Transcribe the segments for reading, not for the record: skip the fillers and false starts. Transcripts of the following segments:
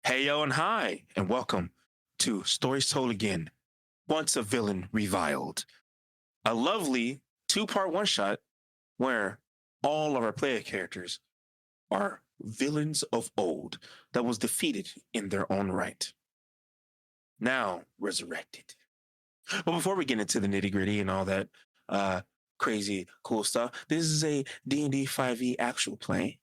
Hey yo and hi, and welcome to Stories Told Again, Once a Villain Reviled, a lovely two-part one-shot where all of our player characters are villains of old that was defeated in their own right, now resurrected. But before we get into the nitty-gritty and all that crazy cool stuff, this is a D&D 5e actual play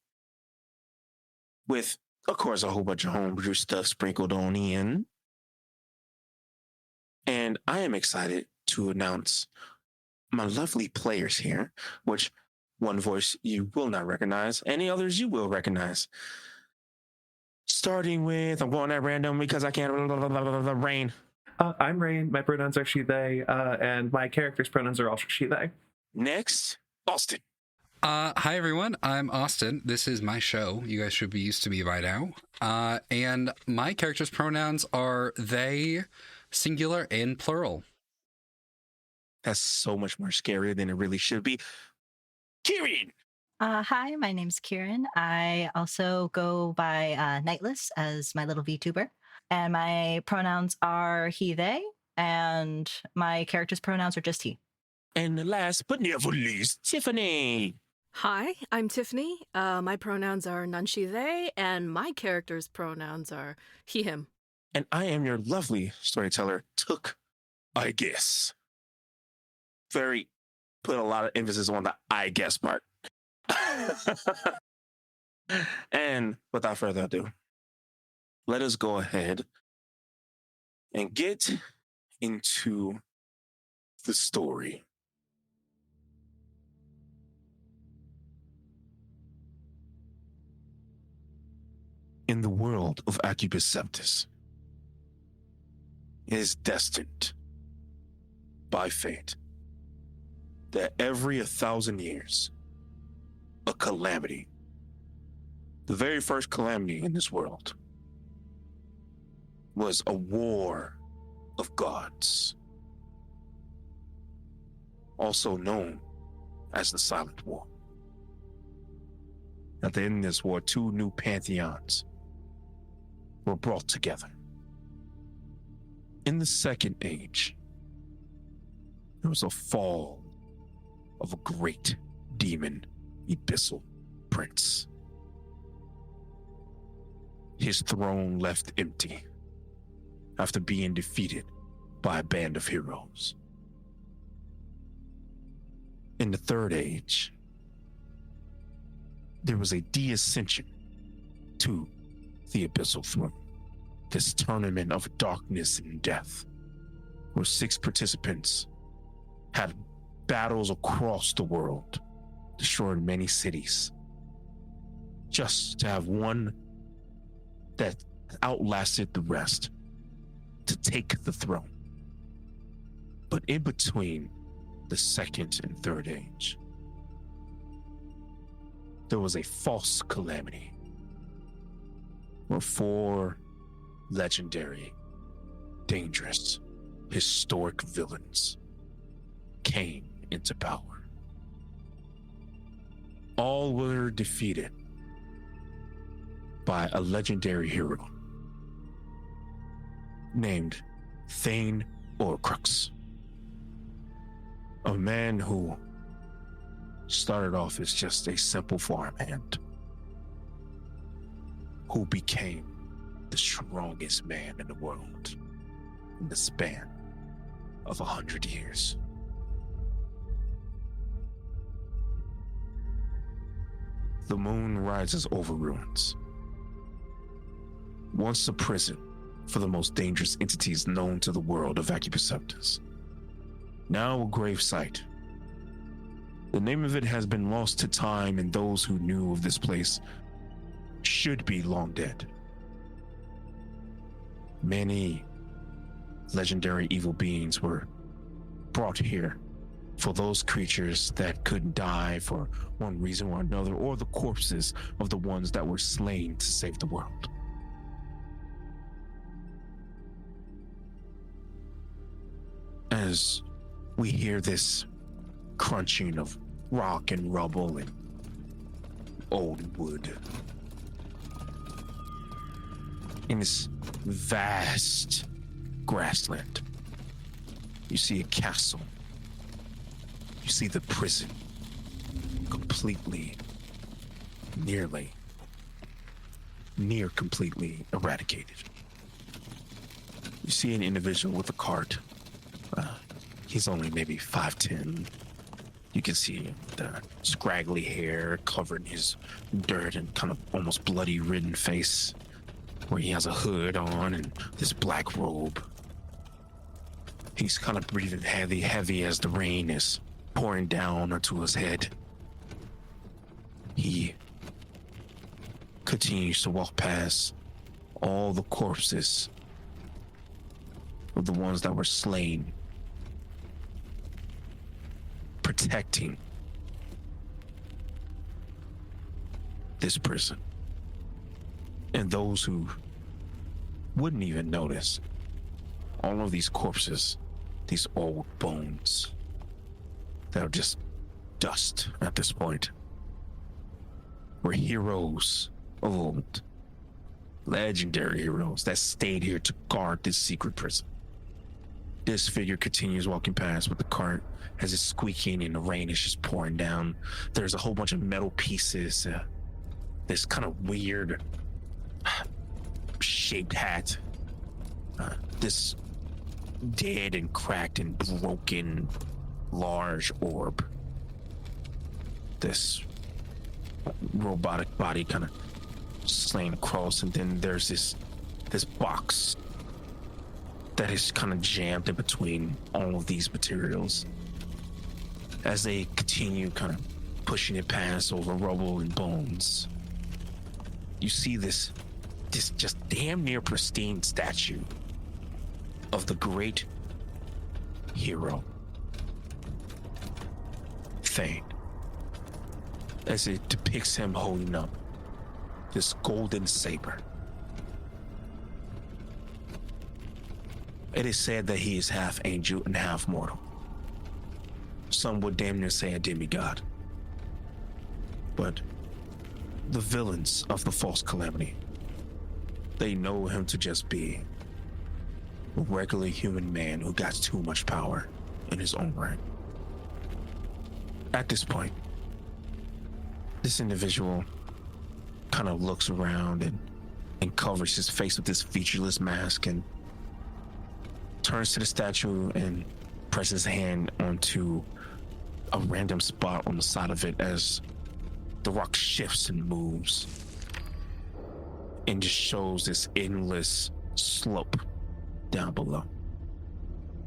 with, of course, a whole bunch of homebrew stuff sprinkled on in. And I am excited to announce my lovely players here, which one voice you will not recognize, any others you will recognize. Starting with, I'm going at random because I can't, Rain. I'm Rain. My pronouns are she, they, and my character's pronouns are also she, they. Next, Austin. Hi, everyone. I'm Austin. This is my show. You guys should be used to me by now. And my character's pronouns are they, singular and plural. That's so much more scarier than it really should be. Kieran. Hi, my name's Kieran. I also go by Nightless as my little VTuber. And my pronouns are he, they, and my character's pronouns are just he. And last but never least, Tiffany. Hi, I'm Tiffany. My pronouns are none, she, they, and my character's pronouns are he, him. And I am your lovely storyteller, Took, I guess. Put a lot of emphasis on the I guess part. And without further ado, let us go ahead and get into the story. In the world of Acubus Septus, it is destined by fate that every 1,000 years, a calamity, the very first calamity in this world, was a war of gods, also known as the Silent War. At the end of this war, two new pantheons were brought together. In the Second Age, there was a fall of a great demon, abyssal prince. His throne left empty after being defeated by a band of heroes. In the Third Age, there was a de-ascension to the abyssal throne, this tournament of darkness and death, where 6 participants had battles across the world, destroyed many cities, just to have one that outlasted the rest to take the throne. But in between the Second and Third Age, there was a false calamity where 4 legendary, dangerous, historic villains came into power. All were defeated by a legendary hero named Thane Orcrux, a man who started off as just a simple farmhand who became the strongest man in the world in the span of 100 years. The moon rises over ruins, once a prison for the most dangerous entities known to the world of Acubus Septus, now a grave site. The name of it has been lost to time, and those who knew of this place should be long dead. Many legendary evil beings were brought here for those creatures that couldn't die for one reason or another, or the corpses of the ones that were slain to save the world. As we hear this crunching of rock and rubble and old wood, in this vast grassland. You see a castle. You see the prison completely, near completely eradicated. You see an individual with a cart. He's only maybe 5'10". You can see the scraggly hair covering his dirt and kind of almost bloody ridden face, where he has a hood on and this black robe. He's kind of breathing heavy as the rain is pouring down onto his head. He continues to walk past all the corpses of the ones that were slain, protecting this prison. And those who wouldn't even notice, all of these corpses, these old bones that are just dust at this point, were heroes of old, legendary heroes that stayed here to guard this secret prison. This figure continues walking past with the cart as it's squeaking and the rain is just pouring down. There's a whole bunch of metal pieces, this kind of weird shaped hat, this dead and cracked and broken large orb, this robotic body kind of slain across, and then there's this box that is kind of jammed in between all of these materials. As they continue kind of pushing it past over rubble and bones, you see this just damn near pristine statue of the great hero Thane, as it depicts him holding up this golden saber. It is said that he is half angel and half mortal. Some would damn near say a demigod. But the villains of the false calamity, they know him to just be a regular human man who got too much power in his own right. At this point, this individual kind of looks around and covers his face with this featureless mask and turns to the statue and presses his hand onto a random spot on the side of it as the rock shifts and moves and just shows this endless slope down below.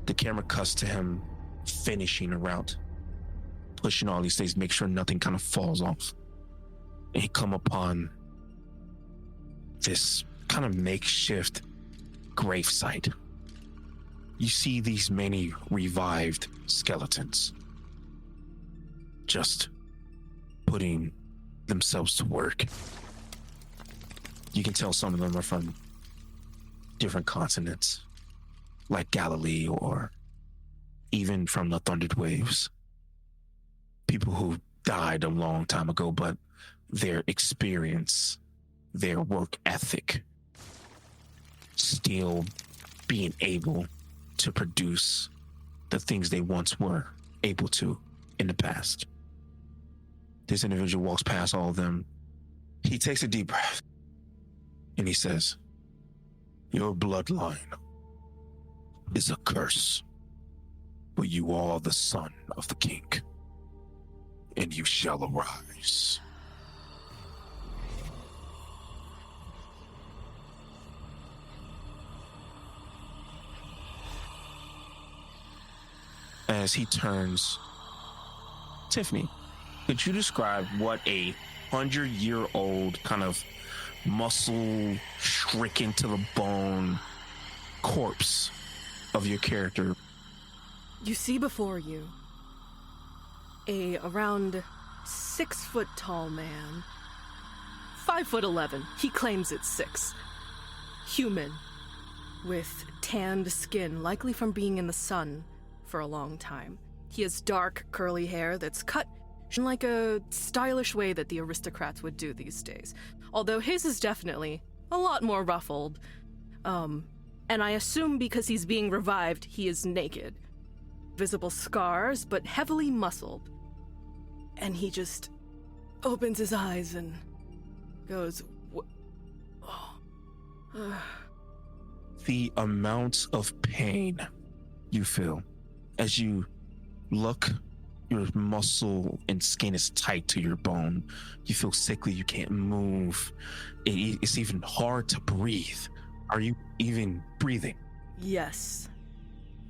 The camera cuts to him finishing a route, pushing all these things, make sure nothing kind of falls off. And he come upon this kind of makeshift gravesite. You see these many revived skeletons just putting themselves to work. You can tell some of them are from different continents, like Galilee, or even from the Thundered Waves. People who died a long time ago, but their experience, their work ethic, still being able to produce the things they once were able to in the past. This individual walks past all of them. He takes a deep breath and he says, "Your bloodline is a curse, but you are the son of the king, and you shall arise." As he turns, Tiffany, could you describe what a 100-year-old kind of muscle stricken to the bone corpse of your character? You see before you a around 6 foot tall man, 5'11". He claims it's 6. Human, with tanned skin, likely from being in the sun for a long time. He has dark, curly hair that's cut in like a stylish way that the aristocrats would do these days. Although his is definitely a lot more ruffled. And I assume because he's being revived, he is naked. Visible scars, but heavily muscled. And he just opens his eyes and goes, The amount of pain you feel as you look, your muscle and skin is tight to your bone. You feel sickly, you can't move. It's even hard to breathe. Are you even breathing? Yes.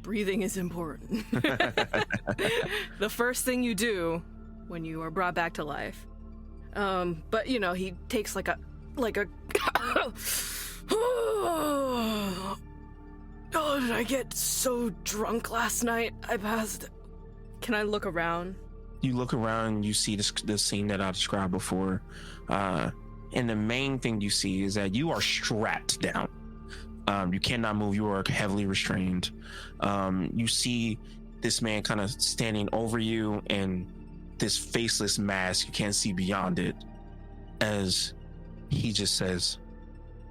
Breathing is important. The first thing you do when you are brought back to life. But you know, he takes like a Oh, did I get so drunk last night? I passed. Can I look around? You look around, you see the scene that I described before. And the main thing you see is that you are strapped down. You cannot move. You are heavily restrained. You see this man kind of standing over you and this faceless mask. You can't see beyond it as he just says,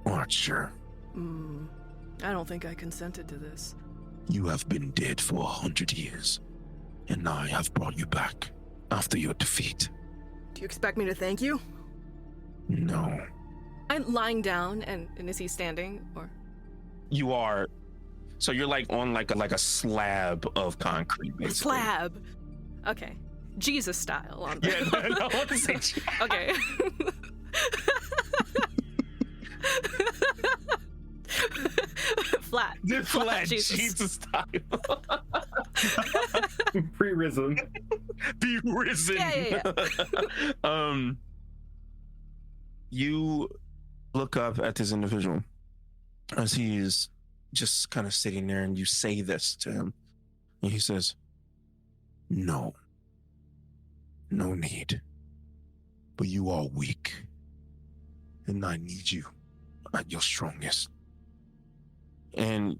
Archer. I don't think I consented to this. You have been dead for 100 years, and I have brought you back after your defeat. Do you expect me to thank you? No. I'm lying down, and is he standing, or? You are. So you're like on like a slab of concrete, basically. A slab. Okay. Jesus style on Yeah, no, I want to say. Okay. Flat. Flat Jesus style. Pre-risen. Be risen. Yeah. You look up at this individual as he is just kind of sitting there, and you say this to him, and he says, no need, but you are weak, and I need you at your strongest. And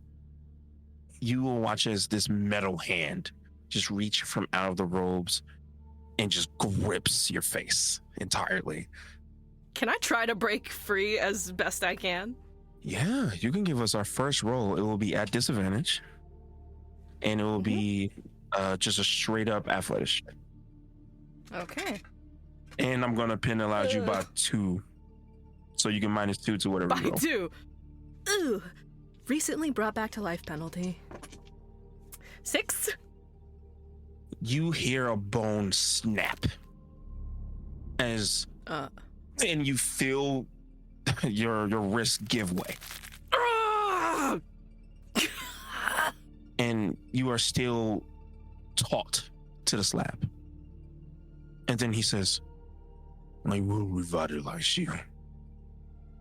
you will watch as this metal hand just reach from out of the robes and just grips your face entirely. Can I try to break free as best I can? Yeah, you can give us our first roll. It will be at disadvantage, and it will be just a straight up athletics. Okay. And I'm gonna penalize you by 2, so you can -2 to whatever you By roll. 2. Ooh. Recently brought back to life penalty. 6. You hear a bone snap as and you feel your wrist give way. And you are still taut to the slab. And then he says, I will revitalize you.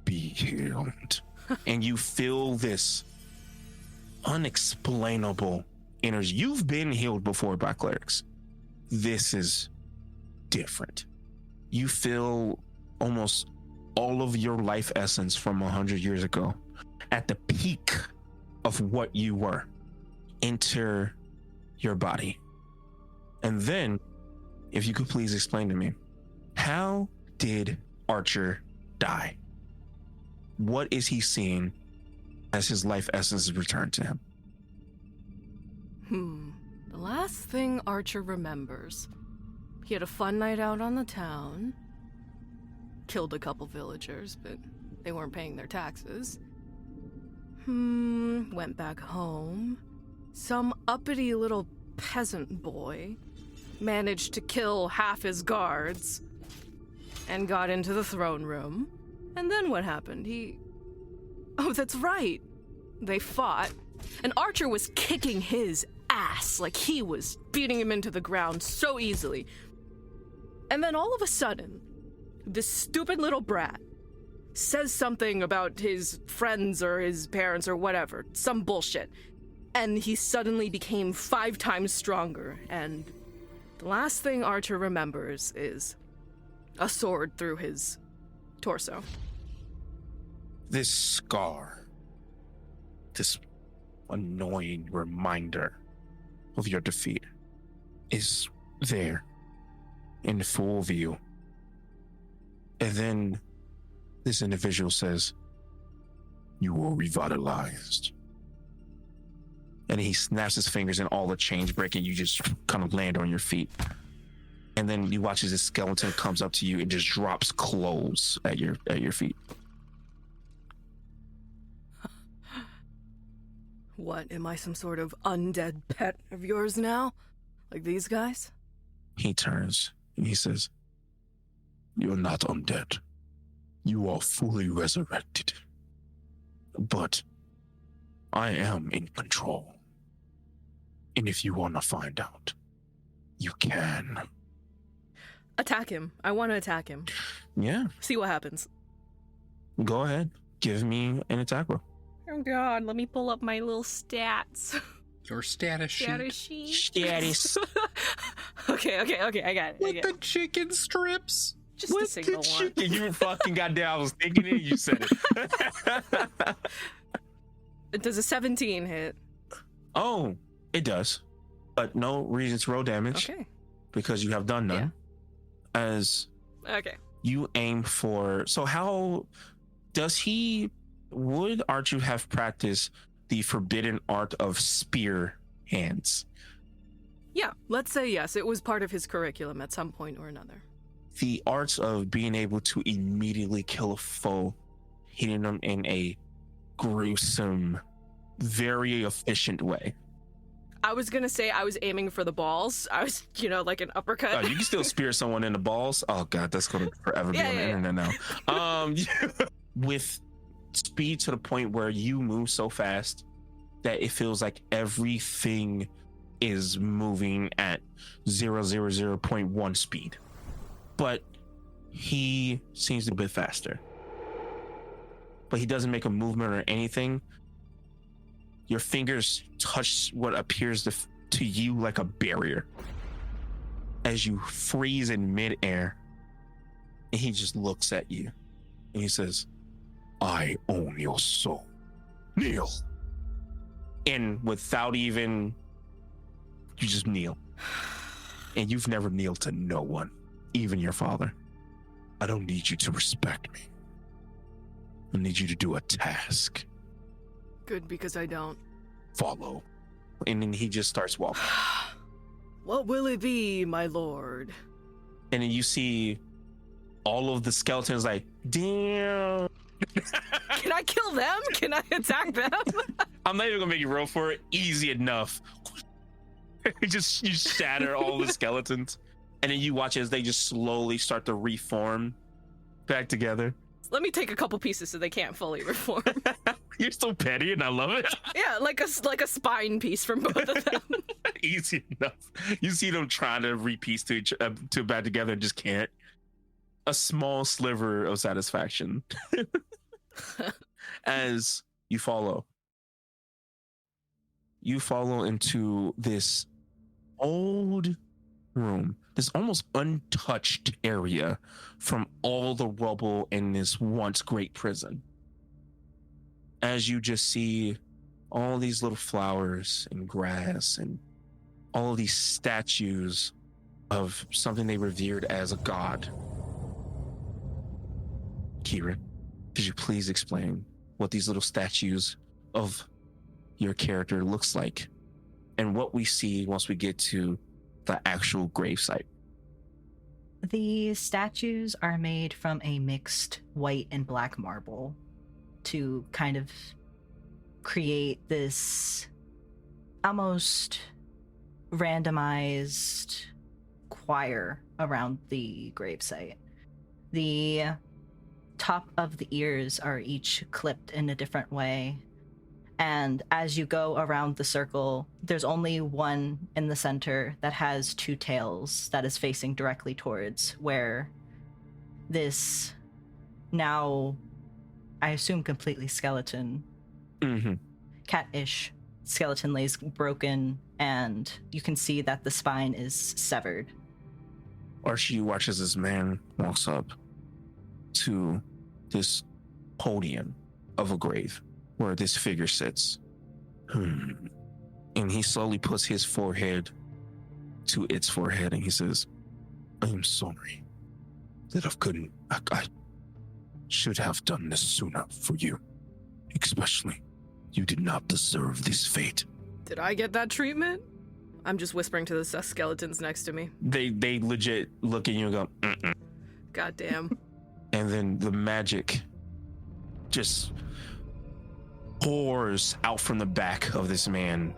Be healed. And you feel this unexplainable energy. You've been healed before by clerics. This is different. You feel almost all of your life essence from 100 years ago at the peak of what you were enter your body. And then, if you could please explain to me, how did Archer die? What is he seeing as his life essence is returned to him? The last thing Archer remembers, he had a fun night out on the town, killed a couple villagers, but they weren't paying their taxes. Went back home. Some uppity little peasant boy managed to kill half his guards and got into the throne room. And then what happened? Oh, that's right. They fought, and Archer was kicking his ass, like he was beating him into the ground so easily. And then all of a sudden, this stupid little brat says something about his friends or his parents or whatever, some bullshit. And he suddenly became 5 times stronger, and the last thing Archer remembers is a sword through his torso. This scar, this annoying reminder of your defeat, is there in full view. And then this individual says, You were revitalized. And he snaps his fingers and all the chains break and you just kind of land on your feet. And then you watch as this skeleton comes up to you and just drops clothes at your feet. What, am I some sort of undead pet of yours now? Like these guys? He turns and he says, "You're not undead. You are fully resurrected. But I am in control. And if you want to find out, you can." Attack him. I want to attack him. Yeah, See what happens. go ahead. Give me an attack roll. Oh god, let me pull up my little stats. Your status sheet. Status sheet. Status. Okay, I got it. With the chicken strips. Just a single one. You fucking goddamn, I was thinking it, you said it. Does a 17 hit? Oh, it does. But no reason to roll damage Okay. because you have done none. Yeah. As Okay. you aim for. So how does he? Would Archu have practiced the forbidden art of spear hands? Yeah, let's say yes. It was part of his curriculum at some point or another. The arts of being able to immediately kill a foe, hitting them in a gruesome, very efficient way. I was gonna say I was aiming for the balls. I was, like an uppercut. You can still spear someone in the balls. Oh god, that's going to forever be on the internet now. With speed to the point where you move so fast that it feels like everything is moving at 0.1 speed. But he seems a bit faster. But he doesn't make a movement or anything. Your fingers touch what appears to you like a barrier as you freeze in midair. And he just looks at you and he says, "I own your soul. Kneel." And without even, you just kneel. And you've never kneeled to no one, even your father. "I don't need you to respect me. I need you to do a task. Good, because I don't. Follow." And then he just starts walking. What will it be, my lord? And then you see all of the skeletons like, damn. Can I kill them? Can I attack them? I'm not even gonna make you roll for it. Easy enough. You shatter all the skeletons. And then you watch as they just slowly start to reform back together. Let me take a couple pieces so they can't fully reform. You're so petty and I love it. Yeah, like a spine piece from both of them. Easy enough. You see them trying to repiece to back together and just can't. A small sliver of satisfaction. As you follow into this old room, this almost untouched area from all the rubble in this once great prison. As you just see all these little flowers and grass and all these statues of something they revered as a god. Kieran, could you please explain what these little statues of your character looks like and what we see once we get to the actual gravesite? The statues are made from a mixed white and black marble to kind of create this almost randomized choir around the gravesite. The top of the ears are each clipped in a different way. And as you go around the circle, there's only one in the center that has two tails that is facing directly towards where this now, I assume, completely skeleton, cat-ish skeleton lays broken, and you can see that the spine is severed. Archie watches this man walks up to this podium of a grave where this figure sits. And he slowly puts his forehead to its forehead and he says, "I am sorry that I should have done this sooner for you Especially, you did not deserve this fate. Did I get that treatment? I'm just whispering to the skeletons next to me. They legit look at you and go, mm-mm. Goddamn. And then the magic just pours out from the back of this man.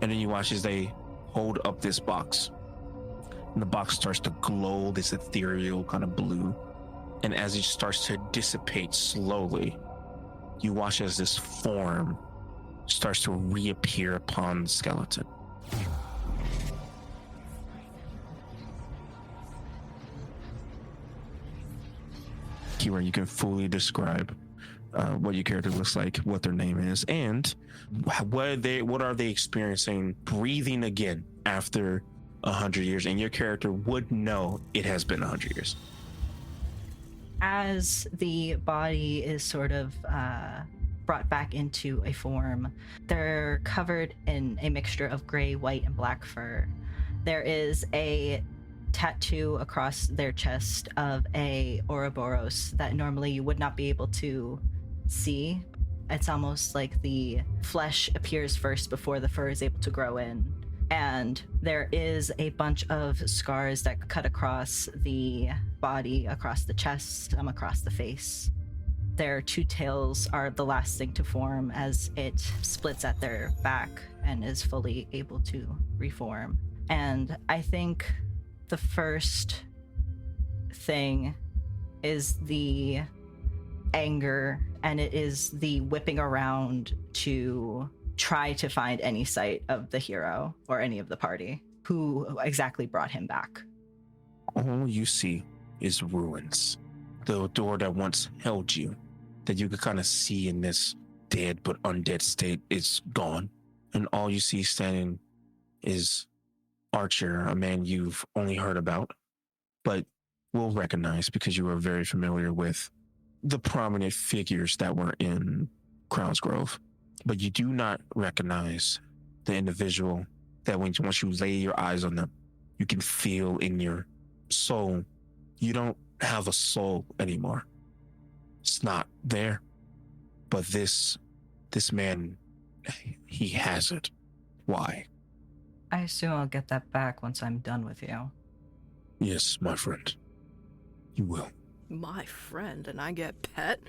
And then you watch as they hold up this box. And the box starts to glow this ethereal kind of blue. And as it starts to dissipate slowly, you watch as this form starts to reappear upon the skeleton. Kieran, you can fully describe what your character looks like, what their name is, and what are they experiencing breathing again after 100 years, and your character would know it has been 100 years. As the body is sort of brought back into a form, they're covered in a mixture of gray, white, and black fur. There is a tattoo across their chest of a Ouroboros that normally you would not be able to see. It's almost like the flesh appears first before the fur is able to grow in. And there is a bunch of scars that cut across the body, across the chest, across the face. Their two tails are the last thing to form as it splits at their back and is fully able to reform. And I think the first thing is the anger, and it is the whipping around to try to find any sight of the hero or any of the party who exactly brought him back. All you see is ruins. The door that once held you, that you could kind of see in this dead but undead state, is gone. And all you see standing is Archer, a man you've only heard about, but will recognize because you are very familiar with the prominent figures that were in Crown's Grove. But you do not recognize the individual that once you lay your eyes on them, you can feel in your soul. You don't have a soul anymore. It's not there. But this man, he has it. Why? I assume I'll get that back once I'm done with you. Yes, my friend. You will. My friend, and I get pet?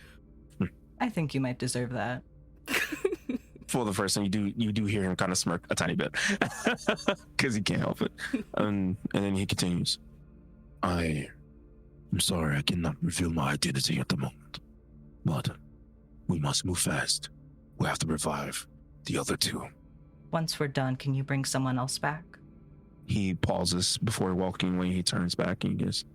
I think you might deserve that. For the first time, you do hear him kind of smirk a tiny bit because he can't help it. And then he continues. I'm sorry, I cannot reveal my identity at the moment, but we must move fast. We have to revive the other two. Once we're done, can you bring someone else back? He pauses before walking away. He turns back and he goes,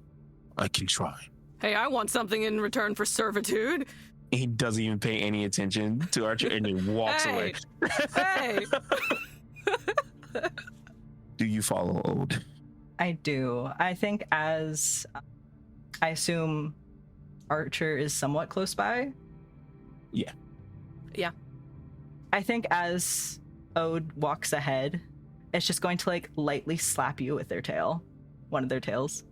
I can try. Hey, I want something in return for servitude. He doesn't even pay any attention to Archer and he walks away. Hey! Do you follow Ode? I do. I think I assume Archer is somewhat close by. Yeah. Yeah. I think as Ode walks ahead, it's just going to like lightly slap you with their tail. One of their tails.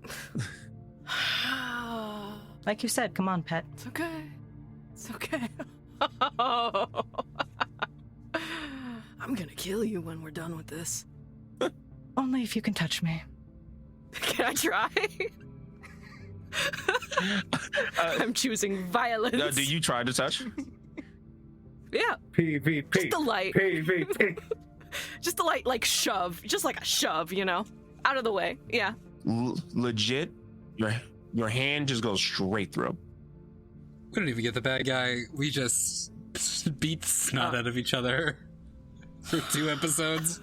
Like you said, come on, pet. It's okay. It's okay. I'm gonna kill you when we're done with this. Only if you can touch me. Can I try? I'm choosing violence. No, do you try to touch? Yeah. PvP. Just a light. PvP. Just a light, like shove. Just like a shove, you know? Out of the way. Yeah. Legit, your hand just goes straight through. We don't even get the bad guy. We just beat the snot out of each other for 2 episodes.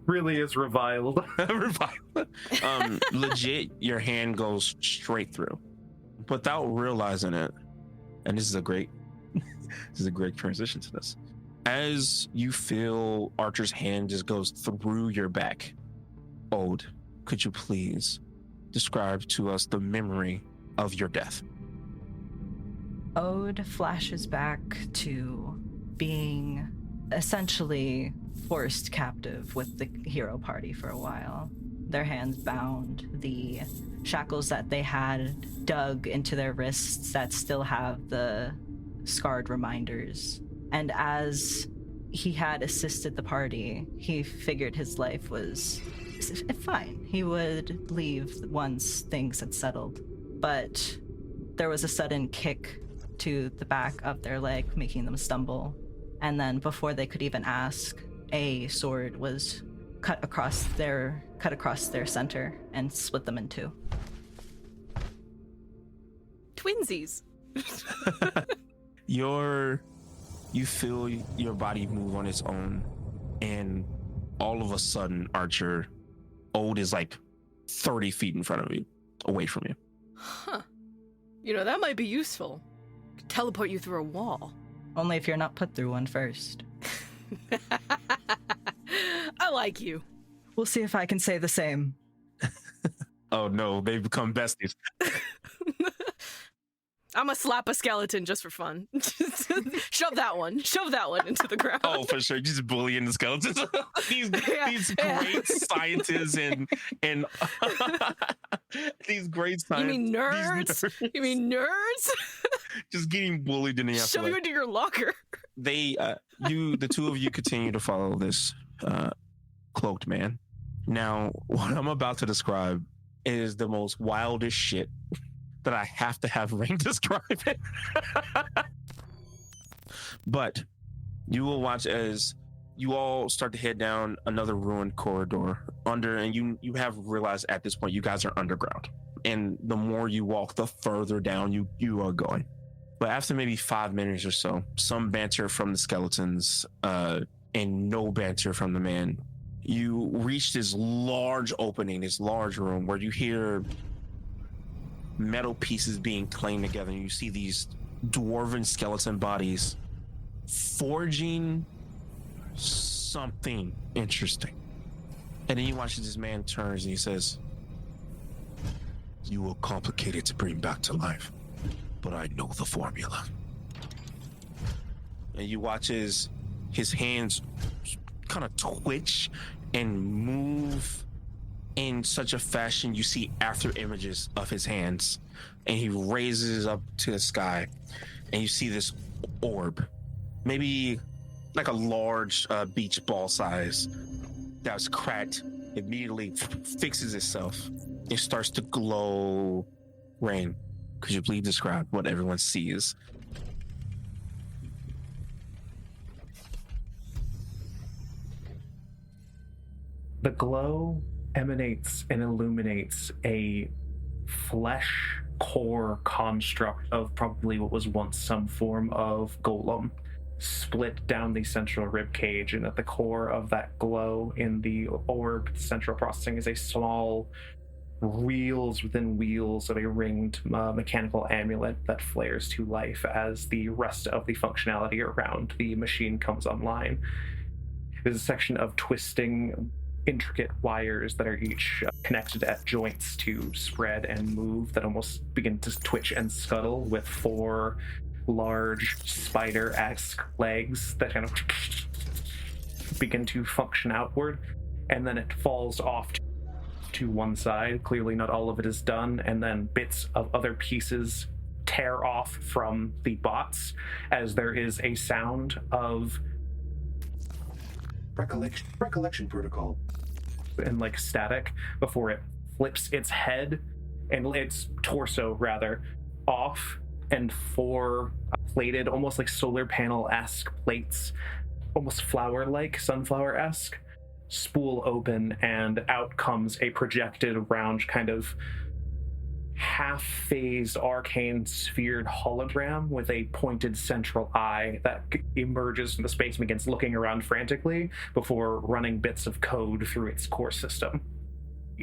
Really is reviled. Legit, your hand goes straight through without realizing it. And this is a great transition to this. As you feel Archer's hand just goes through your back, Ode, could you please describe to us the memory of your death? Ode flashes back to being essentially forced captive with the hero party for a while. Their hands bound, the shackles that they had dug into their wrists that still have the scarred reminders. And as he had assisted the party, he figured his life was fine. He would leave once things had settled. But there was a sudden kick to the back of their leg, making them stumble. And then before they could even ask, a sword was cut across their center and split them in two. Twinsies. You feel your body move on its own, and all of a sudden, Archer, Ode is like 30 feet in front of you, away from you. Huh. That might be useful. Teleport you through a wall. Only if you're not put through one first. I like you. We'll see if I can say the same. Oh no, they've become besties. I'm gonna slap a skeleton just for fun. Shove that one into the ground. Oh, for sure. Just bullying the skeletons. these great scientists and these great scientists. You mean nerds? You mean nerds? Just getting bullied in the afterlife. Shove you into your locker. The two of you continue to follow this cloaked man. Now, what I'm about to describe is the most wildest shit that I have to have Ring describe it. But you will watch as you all start to head down another ruined corridor and you have realized at this point you guys are underground. And the more you walk, the further down you are going. But after maybe 5 minutes or so, some banter from the skeletons and no banter from the man, you reach this large opening, this large room where you hear metal pieces being clanged together, and you see these dwarven skeleton bodies forging something interesting. And then you watch as this man turns and he says, "You will complicate it to bring back to life, but I know the formula." And you watch as his hands kind of twitch and move in such a fashion you see after images of his hands, and he raises up to the sky and you see this orb, maybe like a large beach ball size, that was cracked, immediately fixes itself. It starts to glow. Rain, could you please describe what everyone sees? The glow emanates and illuminates a flesh core construct of probably what was once some form of golem, split down the central rib cage, and at the core of that glow in the orb central processing is a small wheels within wheels of a ringed mechanical amulet that flares to life as the rest of the functionality around the machine comes online. There's a section of twisting intricate wires that are each connected at joints to spread and move that almost begin to twitch and scuttle, with 4 large spider-esque legs that kind of begin to function outward, and then it falls off to one side. Clearly not all of it is done, and then bits of other pieces tear off from the bots as there is a sound of recollection protocol and like static before it flips its head and its torso rather off, and 4 plated, almost like solar panel-esque plates, almost flower-like, sunflower-esque, spool open, and out comes a projected round kind of half-phased arcane sphered hologram with a pointed central eye that emerges from the space and begins looking around frantically before running bits of code through its core system.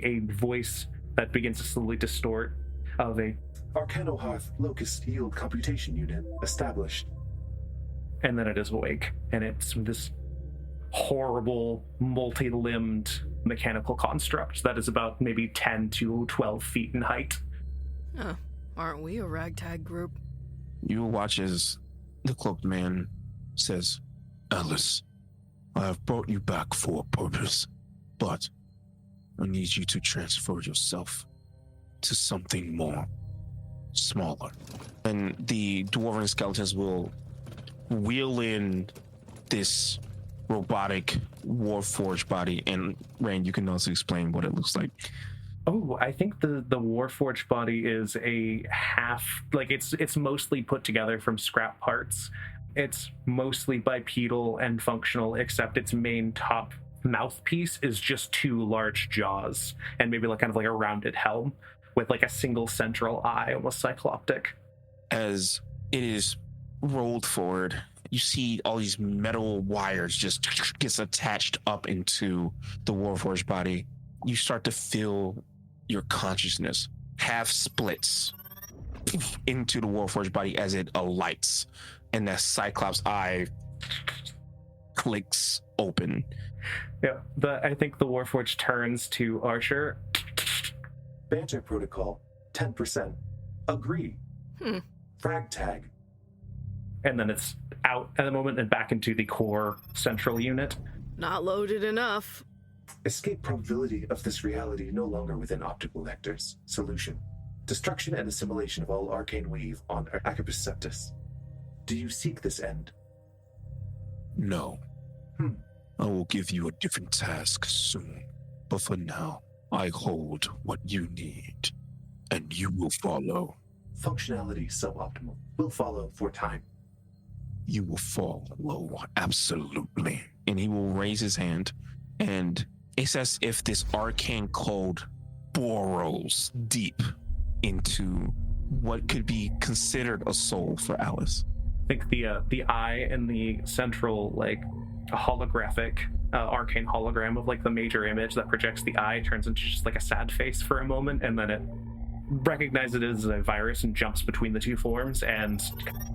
A voice that begins to slowly distort of a Arcanohearth Locust Yield Computation Unit established. And then it is awake, and it's this horrible, multi-limbed mechanical construct that is about maybe 10 to 12 feet in height. Oh, aren't we a ragtag group? You watch as the cloaked man says, "Alice, I have brought you back for a purpose, but I need you to transfer yourself to something more smaller. And the dwarven skeletons will wheel in this robotic Warforged body. And Rain, you can also explain what it looks like. Oh, I think the Warforged body is a half, like it's mostly put together from scrap parts. It's mostly bipedal and functional, except its main top mouthpiece is just two large jaws and maybe like kind of like a rounded helm with like a single central eye, almost cycloptic. As it is rolled forward, you see all these metal wires just gets attached up into the Warforged body. You start to feel your consciousness half splits into the Warforged body as it alights, and that Cyclops eye clicks open. Yeah, I think the Warforged turns to Archer. Banter protocol, 10%. Agree. Frag tag. And then it's out at the moment and back into the core central unit. Not loaded enough. Escape probability of this reality no longer within optical vectors. Solution. Destruction and assimilation of all arcane weave on Acapus Septus. Do you seek this end? No. I will give you a different task soon. But for now, I hold what you need, and you will follow. Functionality suboptimal. Will follow for time. You will follow, absolutely. And he will raise his hand, and it's as if this arcane code burrows deep into what could be considered a soul for Alice. I think the eye and the central like holographic arcane hologram of like the major image that projects the eye turns into just like a sad face for a moment, and then it recognizes it as a virus and jumps between the two forms and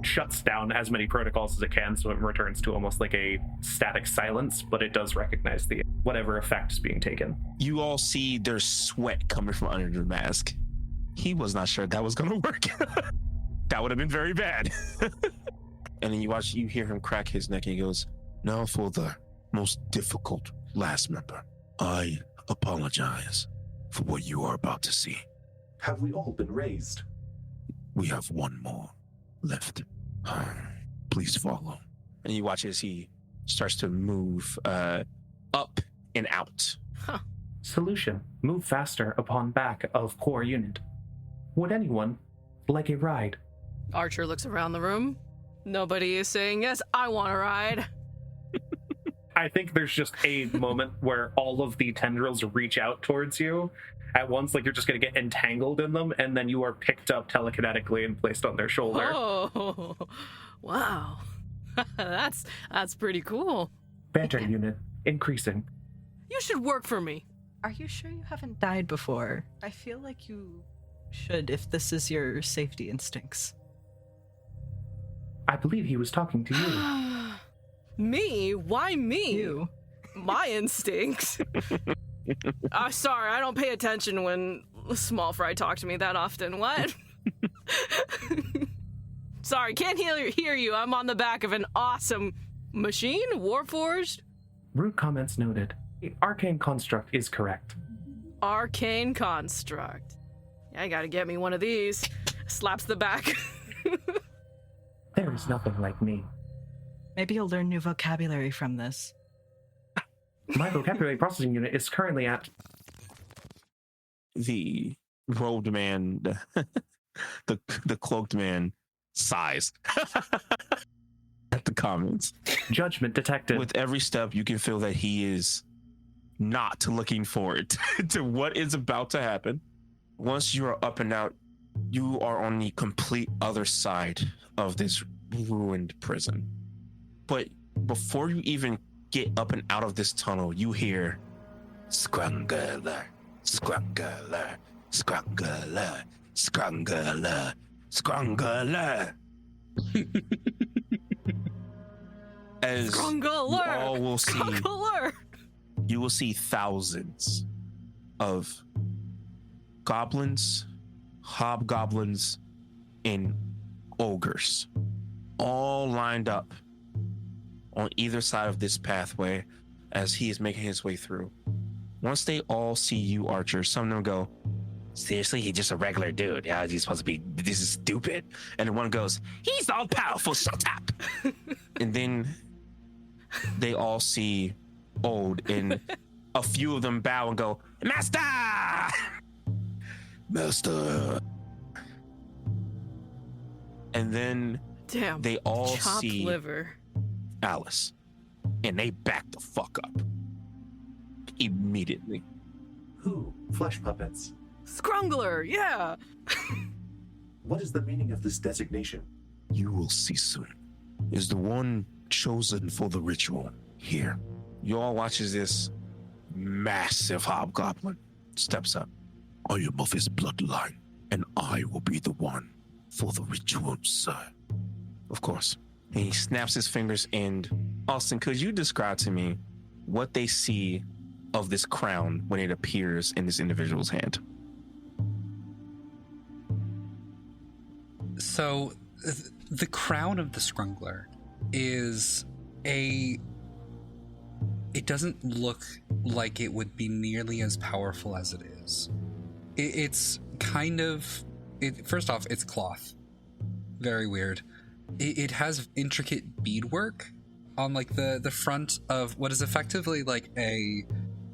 shuts down as many protocols as it can, so it returns to almost like a static silence, but it does recognize the whatever effect is being taken. You all see there's sweat coming from under the mask. He was not sure that was gonna work. That would have been very bad. And then you hear him crack his neck and he goes, "Now for the most difficult last member. I apologize for what you are about to see. Have we all been raised? We have one more left. Please follow." And you watch as he starts to move up and out. Solution. Move faster upon back of core unit. Would anyone like a ride? Archer looks around the room. Nobody is saying yes, I want a ride. I think there's just a moment where all of the tendrils reach out towards you at once, like you're just going to get entangled in them, and then you are picked up telekinetically and placed on their shoulder. Oh, wow. That's pretty cool. Banter unit increasing. You should work for me. Are you sure you haven't died before? I feel like you should if this is your safety instincts. I believe he was talking to you. Me? Why me? You. My instincts? Sorry, I don't pay attention when Small Fry talk to me that often. What? Sorry, can't hear you. I'm on the back of an awesome machine? Warforged? Rude comments noted. The arcane construct is correct. Arcane construct. Yeah, I gotta get me one of these. Slaps the back. There is nothing like me. Maybe you'll learn new vocabulary from this. My vocabulary processing unit is currently at... The robed man, the cloaked man sighs at the comments. Judgment detected. With every step, you can feel that he is not looking forward to what is about to happen. Once you are up and out, you are on the complete other side of this ruined prison. But before you even get up and out of this tunnel, you hear scrungler, scrungler, scrungler, scrungler, scrungler. As Scrungler! you all will see, Scrungler! you will see thousands of goblins, hobgoblins, and ogres all lined up on either side of this pathway as he is making his way through. Once they all see you, Archer, some of them go, seriously, he's just a regular dude. Yeah, he's supposed to be, this is stupid. And then one goes, he's all powerful, shut up. And then they all see Old, and a few of them bow and go, Master! Master. And then Damn. they all Chopped see liver. Alice, and they back the fuck up immediately. Who? Flesh puppets. Scrungler, yeah. What is the meaning of this designation? You will see soon. Is the one chosen for the ritual here. You all watch as this massive hobgoblin steps up. I am of his bloodline, and I will be the one for the ritual, sir. Of course. And he snaps his fingers, and Austin, could you describe to me what they see of this crown when it appears in this individual's hand? So, the crown of the Scrungler is it doesn't look like it would be nearly as powerful as it is. It's kind of, first off, it's cloth. Very weird. It has intricate beadwork on like the front of what is effectively like a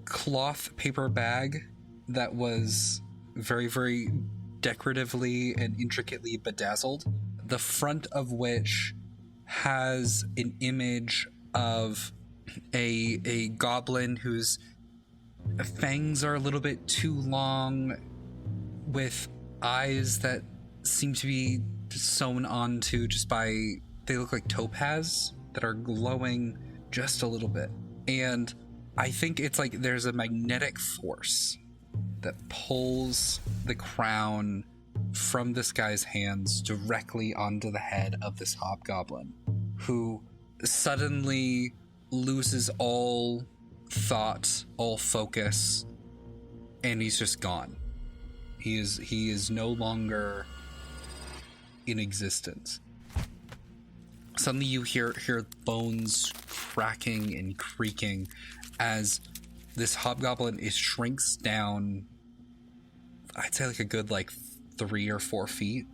cloth paper bag that was very, very decoratively and intricately bedazzled, the front of which has an image of a goblin whose fangs are a little bit too long, with eyes that seem to be sewn onto just by, they look like topaz that are glowing just a little bit. And I think it's like there's a magnetic force that pulls the crown from this guy's hands directly onto the head of this hobgoblin, who suddenly loses all thought, all focus, and he's just gone. He is no longer in existence. Suddenly you hear bones cracking and creaking as this hobgoblin shrinks down, I'd say like a good 3 or 4 feet,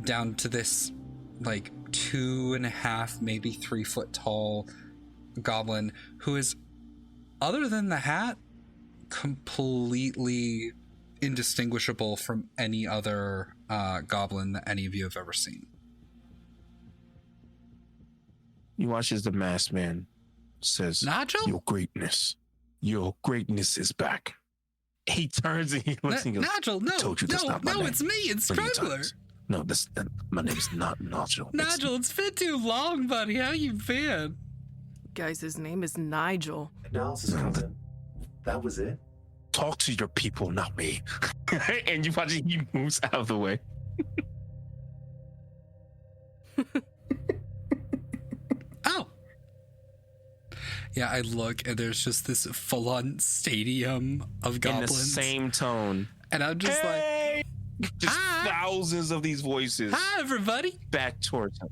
down to this 2.5, maybe 3 foot tall goblin who is, other than the hat, completely indistinguishable from any other goblin that any of you have ever seen. You watch as the masked man says, Nigel? Your greatness is back. He turns and he looks and he goes, Nigel, no, I told you that's not my name. it's me, it's Plenty of Scrungler. times. No, my name is not Nigel. Nigel, it's been too long, buddy. How you been? Guys, his name is Nigel. Analysis comes in. That was it? Talk to your people, not me. And you watch he moves out of the way. Oh. Yeah, I look and there's just this full-on stadium of goblins. In the same tone. And I'm just Hey! Just Hi! thousands of these voices hi, everybody. back towards him.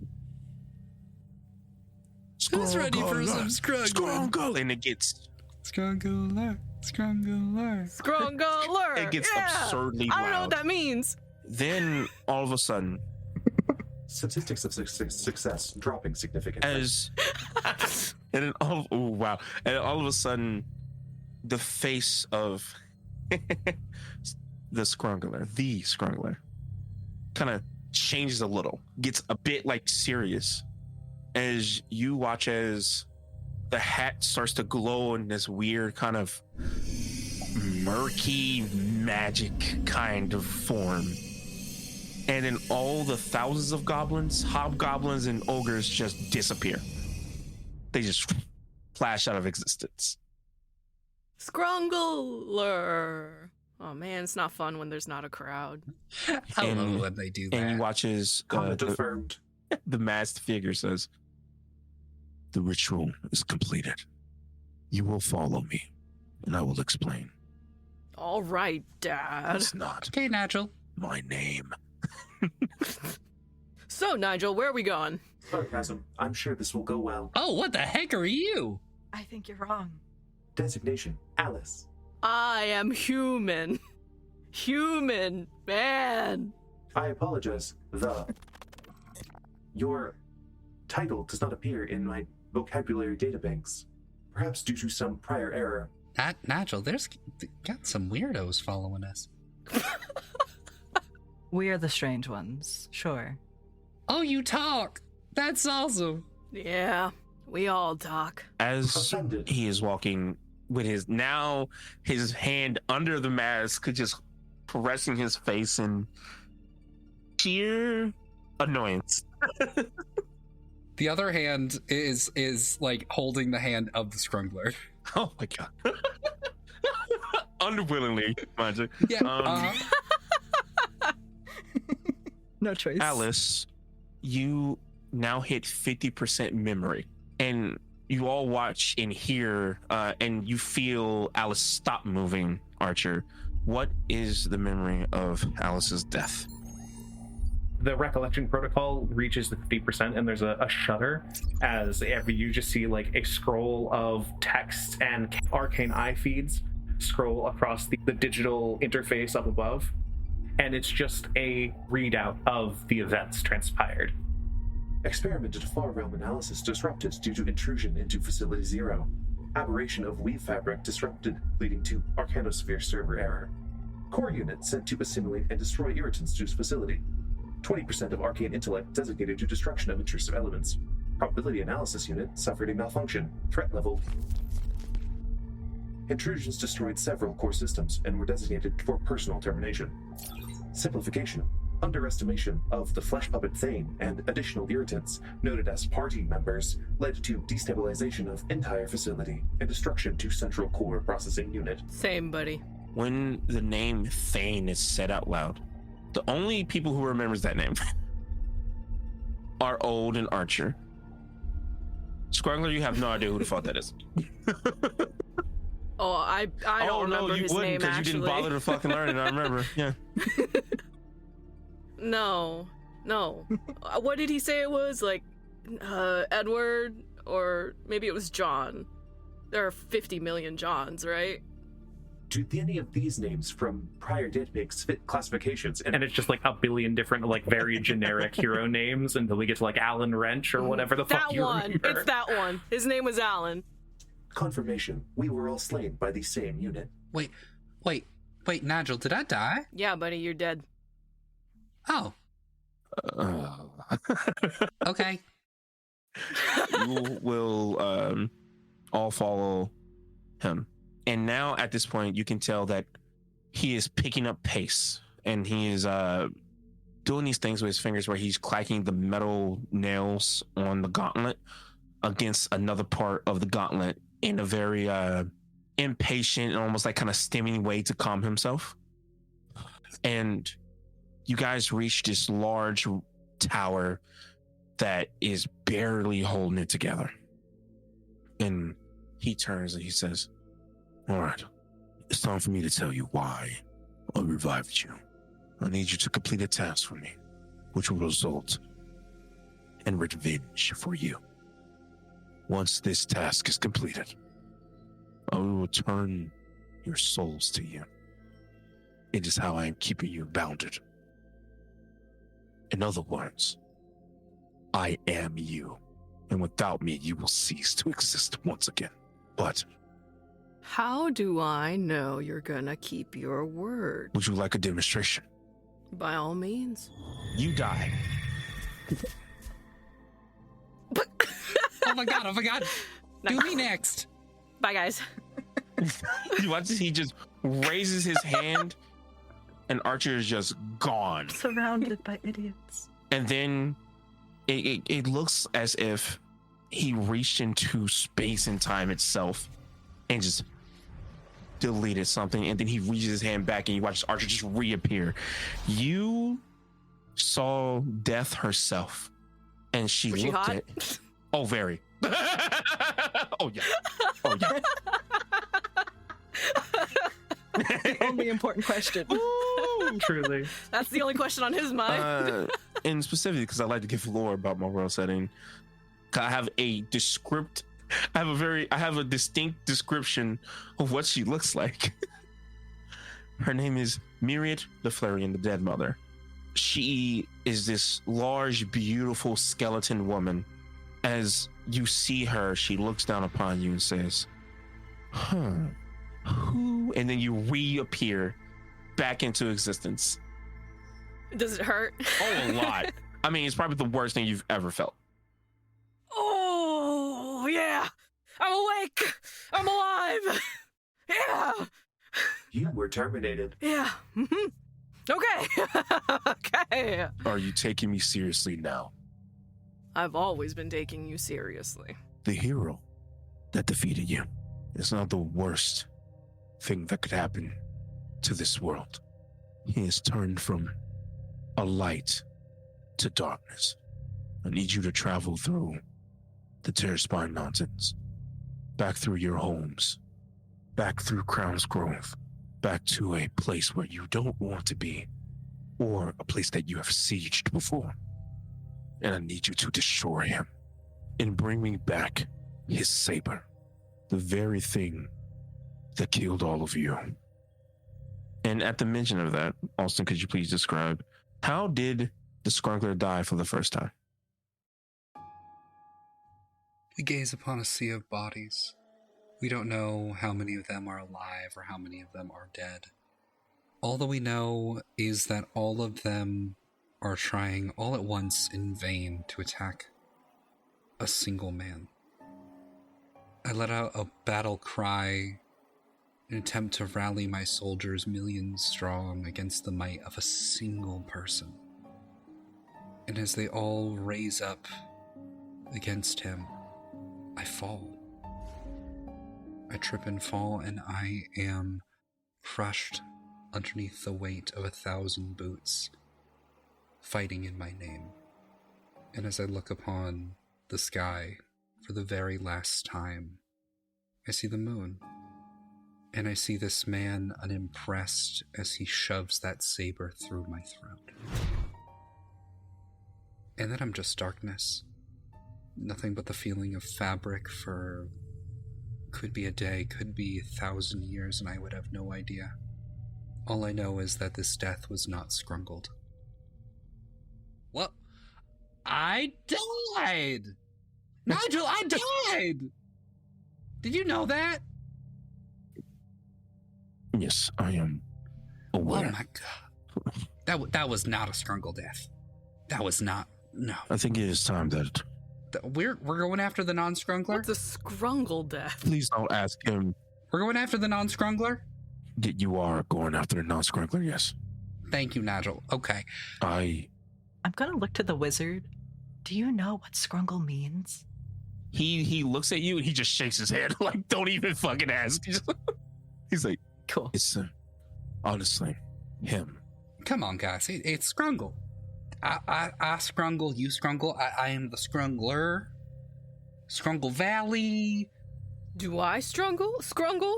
Who's ready for some Scrungler? Scrungler. And it gets Scrungler. Scrungler! It gets absurdly I don't know loud. what that means. Then all of a sudden, Statistics of success dropping significantly. and then all of a sudden, the face of the Scrungler, kind of changes a little, gets a bit serious, as you watch as the hat starts to glow in this weird kind of murky magic kind of form. And then all the thousands of goblins, hobgoblins, and ogres just disappear. They just flash out of existence. Scrungler. Oh man, it's not fun when there's not a crowd. I love when they do that. And you watch as Comment affirmed. the masked figure says, the ritual is completed. You will follow me, and I will explain. All right, Dad. It's not Okay, Nigel. my name. So, Nigel, where are we going? Sarcasm. I'm sure this will go well. Oh, what the heck are you? I think you're wrong. Designation. Alice. I am human. Human man. I apologize. Your title does not appear in my vocabulary databanks. Perhaps due to some prior error. Nigel, there's got some weirdos following us. We are the strange ones, sure. Oh, you talk. That's awesome. Yeah, we all talk. As Offended. he is walking with his hand under the mask, just caressing his face in sheer annoyance. The other hand is like holding the hand of the Scrungler. Oh my god. Unwillingly, mind you. Yeah. No choice. Alice, you now hit 50% memory, and you all watch and hear, and you feel Alice stop moving. Archer, what is the memory of Alice's death? The recollection protocol reaches the 50%, and there's a shudder as you just see like a scroll of text and arcane eye feeds scroll across the digital interface up above, and it's just a readout of the events transpired. Experimented far realm analysis disrupted due to intrusion into Facility 0. Aberration of weave fabric disrupted, leading to Arcanosphere server error. Core unit sent to assimilate and destroy irritants to facility. 20% of arcane intellect designated to destruction of intrusive elements. Probability analysis unit suffered a malfunction. Threat level. Intrusions destroyed several core systems and were designated for personal termination. Simplification. Underestimation of the flesh puppet Thane and additional irritants, noted as party members, led to destabilization of entire facility and destruction to central core processing unit. Same, buddy. When the name Thane is said out loud, the only people who remembers that name are Old and Archer. Scrungler, you have no idea who the fuck that is. Oh, I don't remember his name, because you didn't actually. bother to fucking learn it. I remember. Yeah. No. What did he say it was? Like, Edward? Or maybe it was John. There are 50 million Johns, right? Do any of these names from prior database fit classifications? And it's just like a billion different, like very generic hero names until we get to like Alan Wrench or whatever the fuck you remember. It's that one. His name was Alan. Confirmation. We were all slain by the same unit. Wait, Nigel, did I die? Yeah, buddy, you're dead. Oh, okay. You will all follow him. And now at this point, you can tell that he is picking up pace, and he is doing these things with his fingers where he's clacking the metal nails on the gauntlet against another part of the gauntlet in a very impatient and almost like kind of stimming way to calm himself. And you guys reach this large tower that is barely holding it together. And he turns and he says, "All right, it's time for me to tell you why I revived you. I need you to complete a task for me, which will result in revenge for you. Once this task is completed, I will return your souls to you. It is how I am keeping you bounded. In other words, I am you, and without me, you will cease to exist once again. But How do I know you're gonna keep your word? would you like a demonstration? By all means. You die." Oh my god. Do me next. Bye, guys. You watch as he just raises his hand, and Archer is just gone. Surrounded by idiots. And then it looks as if he reached into space and time itself and just deleted something, and then he reaches his hand back and you watch Archer just reappear. You saw Death herself, and she Was she looked hot? at oh very oh yeah Only important question. Truly. That's the only question on his mind. And specifically because I like to give lore about my world setting, I have a distinct description of what she looks like. Her name is Myriad the Flarian, the Dead Mother. She is this large, beautiful skeleton woman. As you see her, she looks down upon you and says, who? And then you reappear back into existence. Does it hurt? Oh, a lot. I mean, it's probably the worst thing you've ever felt. Oh, yeah. I'm awake. I'm alive. Yeah. You were terminated. Yeah. Mm-hmm. Okay. Okay. Are you taking me seriously now? I've always been taking you seriously. The hero that defeated you is not the worst thing that could happen to this world. He has turned from a light to darkness. I need you to travel through the Terraspine Mountains, back through your homes, back through Crown's Grove, back to a place where you don't want to be, or a place that you have sieged before. And I need you to destroy him and bring me back his saber, the very thing that killed all of you. And at the mention of that, Austin, could you please describe, how did the Scrungler die for the first time? We gaze upon a sea of bodies. We don't know how many of them are alive or how many of them are dead. All that we know is that all of them are trying all at once in vain to attack a single man. I let out a battle cry, an attempt to rally my soldiers millions strong against the might of a single person. And as they all raise up against him, I fall. I trip and fall, and I am crushed underneath the weight of 1,000 boots fighting in my name. And as I look upon the sky for the very last time, I see the moon. And I see this man unimpressed as he shoves that saber through my throat. And then I'm just darkness. Nothing but the feeling of fabric for could be a day, could be 1,000 years, and I would have no idea. All I know is that this death was not scrungled. What? I died! Nigel, I died! Did you know that? Yes, I am aware. Oh my god. That was not a scrungle death. That was not. No. I think it is time that... We're going after the non-scrungler? What's a scrungle death? Please don't ask him. We're going after the non-scrungler? You are going after the non-scrungler, yes. Thank you, Nigel. Okay. I'm gonna look to the wizard. Do you know what scrungle means? He looks at you and he just shakes his head like, don't even fucking ask. He's like, Cool. It's honestly him. Come on, guys. It's scrungle. I scrungle, you scrungle. I am the scrungler. Scrungle Valley. Do I scrungle?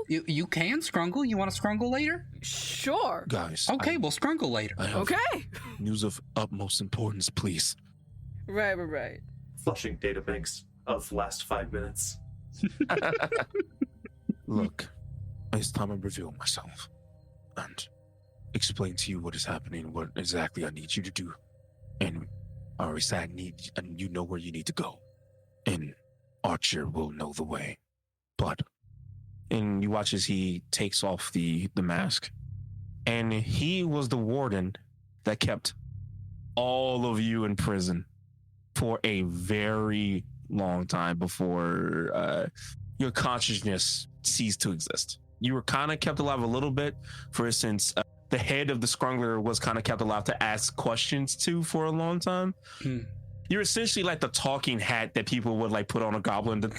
You can scrungle. You want to scrungle later? Sure. Guys. Okay, we'll scrungle later. I have Okay. news of utmost importance, please. Right. Flushing databanks of last 5 minutes. Look, it's time I reveal myself and explain to you what is happening, what exactly I need you to do. And I already said and you know where you need to go. And Archer will know the way. And you watch as he takes off the mask. And he was the warden that kept all of you in prison for a very long time before your consciousness ceased to exist. You were kind of kept alive a little bit. For instance, the head of the Scrungler was kind of kept alive to ask questions to for a long time. You're essentially like the talking hat that people would like put on a goblin to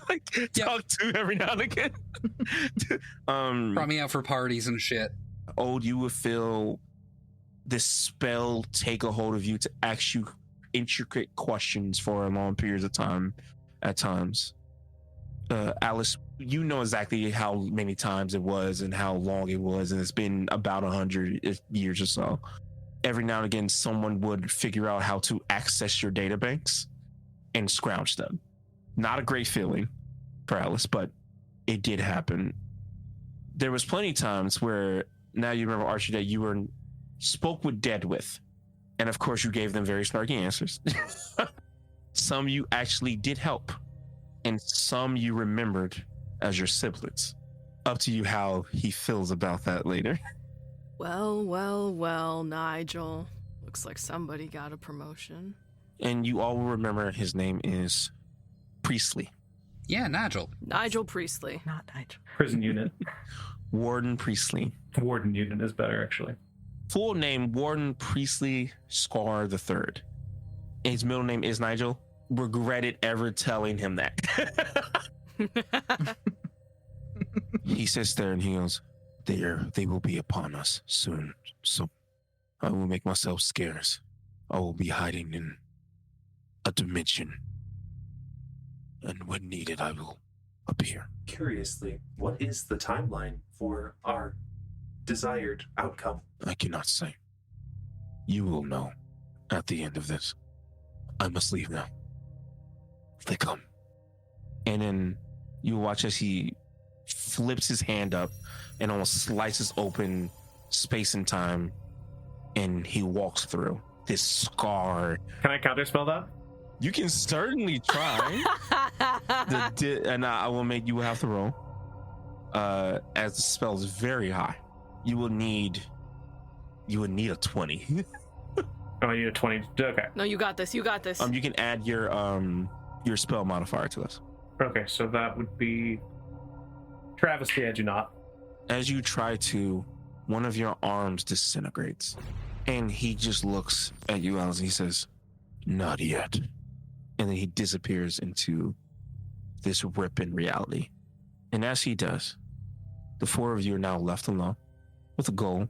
like talk to every now and again. Brought me out for parties and shit. You would feel this spell take a hold of you to ask you intricate questions for a long periods of time at times. Alice, you know exactly how many times it was and how long it was, and it's been about 100 years or so. Every now and again, someone would figure out how to access your databanks and scrounge them. Not a great feeling for Alice, but it did happen. there was plenty of times where now you remember, Archie, that you spoke with dead with. And of course, you gave them very snarky answers. Some you actually did help, and some you remembered as your siblings. Up to you how he feels about that later. Well, Nigel. Looks like somebody got a promotion. And you all will remember his name is Priestley. Yeah, Nigel. Nigel Priestley. Not Nigel. Prison unit. Warden Priestley. Warden unit is better, actually. Full name, Warden Priestley Scar III. His middle name is Nigel. Regretted ever telling him that. He sits there and he goes, they will be upon us soon. So I will make myself scarce. I will be hiding in a dimension. And when needed, I will appear. Curiously, what is the timeline for our desired outcome? I cannot say. You will know at the end of this. I must leave now. They come. And then you watch as he flips his hand up and almost slices open space and time, and he walks through this scar. Can I counterspell that? You can certainly try. And I will make you have to roll. As the spell is very high. You would need a 20. Oh, I need a 20. Okay. No, you got this. You got this. You can add your spell modifier to this. Okay, so that would be Travesty, I do not. As you try to, one of your arms disintegrates. And he just looks at you, Alice, and he says, "Not yet." And then he disappears into this rip in reality. And as he does, the four of you are now left alone with a goal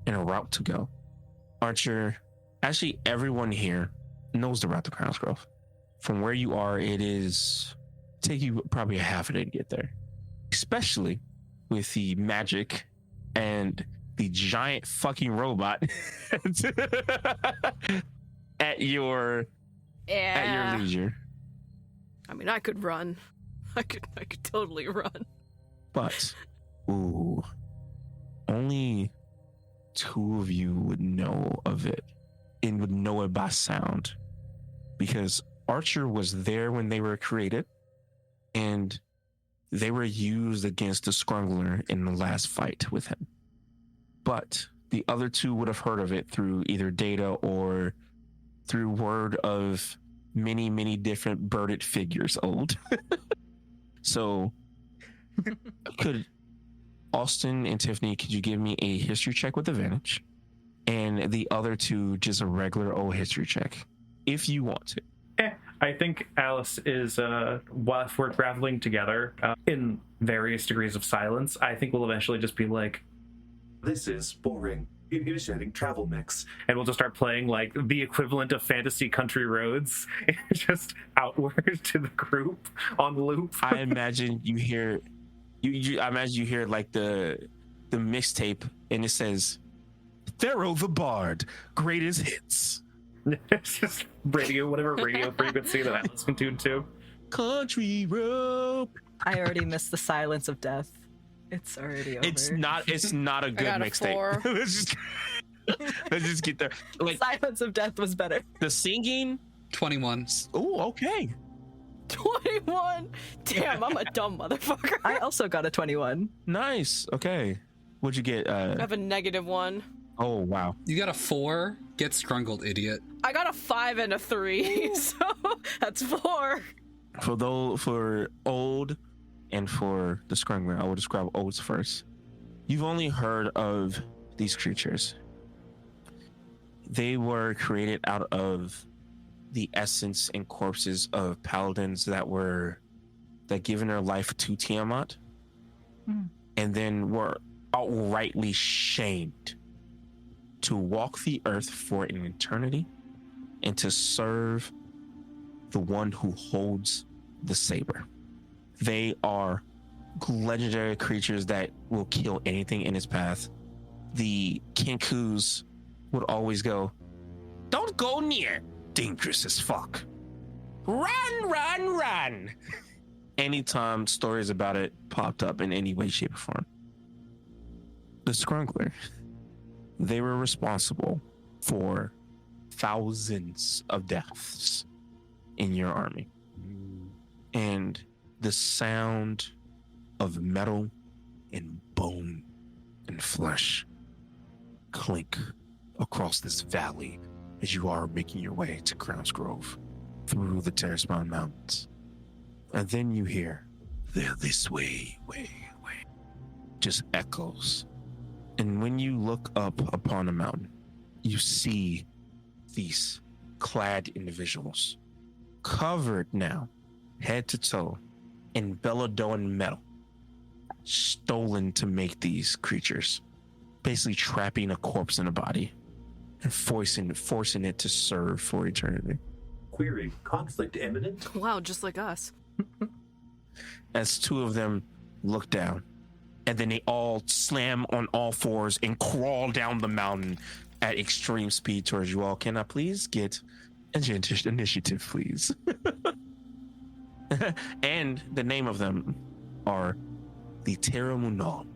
and a route to go. Archer, actually everyone here knows the route to Crown's Grove. From where you are, take you probably a half a day to get there. Especially with the magic and the giant fucking robot at your leisure. I mean, I could run. I could totally run. But, only 2 of you would know of it and would know it by sound, because Archer was there when they were created, and they were used against the Scrungler in the last fight with him. But the other 2 would have heard of it through either data or through word of many, many different birded figures old. So, could Austin and Tiffany, could you give me a history check with advantage? And the other 2, just a regular old history check, if you want to. I think Alice is, while if we're traveling together in various degrees of silence, I think we'll eventually just be like, "This is boring. Initiating travel mix." and we'll just start playing like the equivalent of Fantasy Country Roads, just outward to the group on loop. I imagine you hear, I imagine you hear like the mixtape, and it says, "Pharaoh the Bard, greatest hits." It's just whatever radio frequency that Alice can tune to. Country road. I already missed the silence of death. It's already over. It's not a good got a mixtape. 4. let's just get there. Like, Silence of death was better. the singing. 21. Oh, okay. 21. Damn, I'm a dumb motherfucker. I also got a 21. Nice. Okay. What'd you get? I have a -1. Oh, wow. You got a 4? Get strungled, idiot. I got a 5 and a 3, so that's 4. For old and for the Scrungler, I will describe olds first. You've only heard of these creatures. They were created out of the essence and corpses of paladins that given their life to Tiamat, and then were outrightly shamed to walk the earth for an eternity and to serve the one who holds the saber. They are legendary creatures that will kill anything in its path. The Kinkus would always go, "Don't go near, dangerous as fuck. Run, run, run." Anytime stories about it popped up in any way, shape, or form. the Scrungler, they were responsible for thousands of deaths in your army. And the sound of metal and bone and flesh clink across this valley as you are making your way to Crown's Grove through the Terrace Mountain Mountains. And then you hear, "They're this way, way, just echoes. And when you look up upon a mountain, you see these clad individuals covered now, head to toe, in Belladoan metal, stolen to make these creatures, basically trapping a corpse in a body and forcing it to serve for eternity. Query, conflict imminent? Wow, just like us. As two of them look down, and then they all slam on all fours and crawl down the mountain at extreme speed towards you all. Can I please get initiative, please? And the name of them are the Terramunal.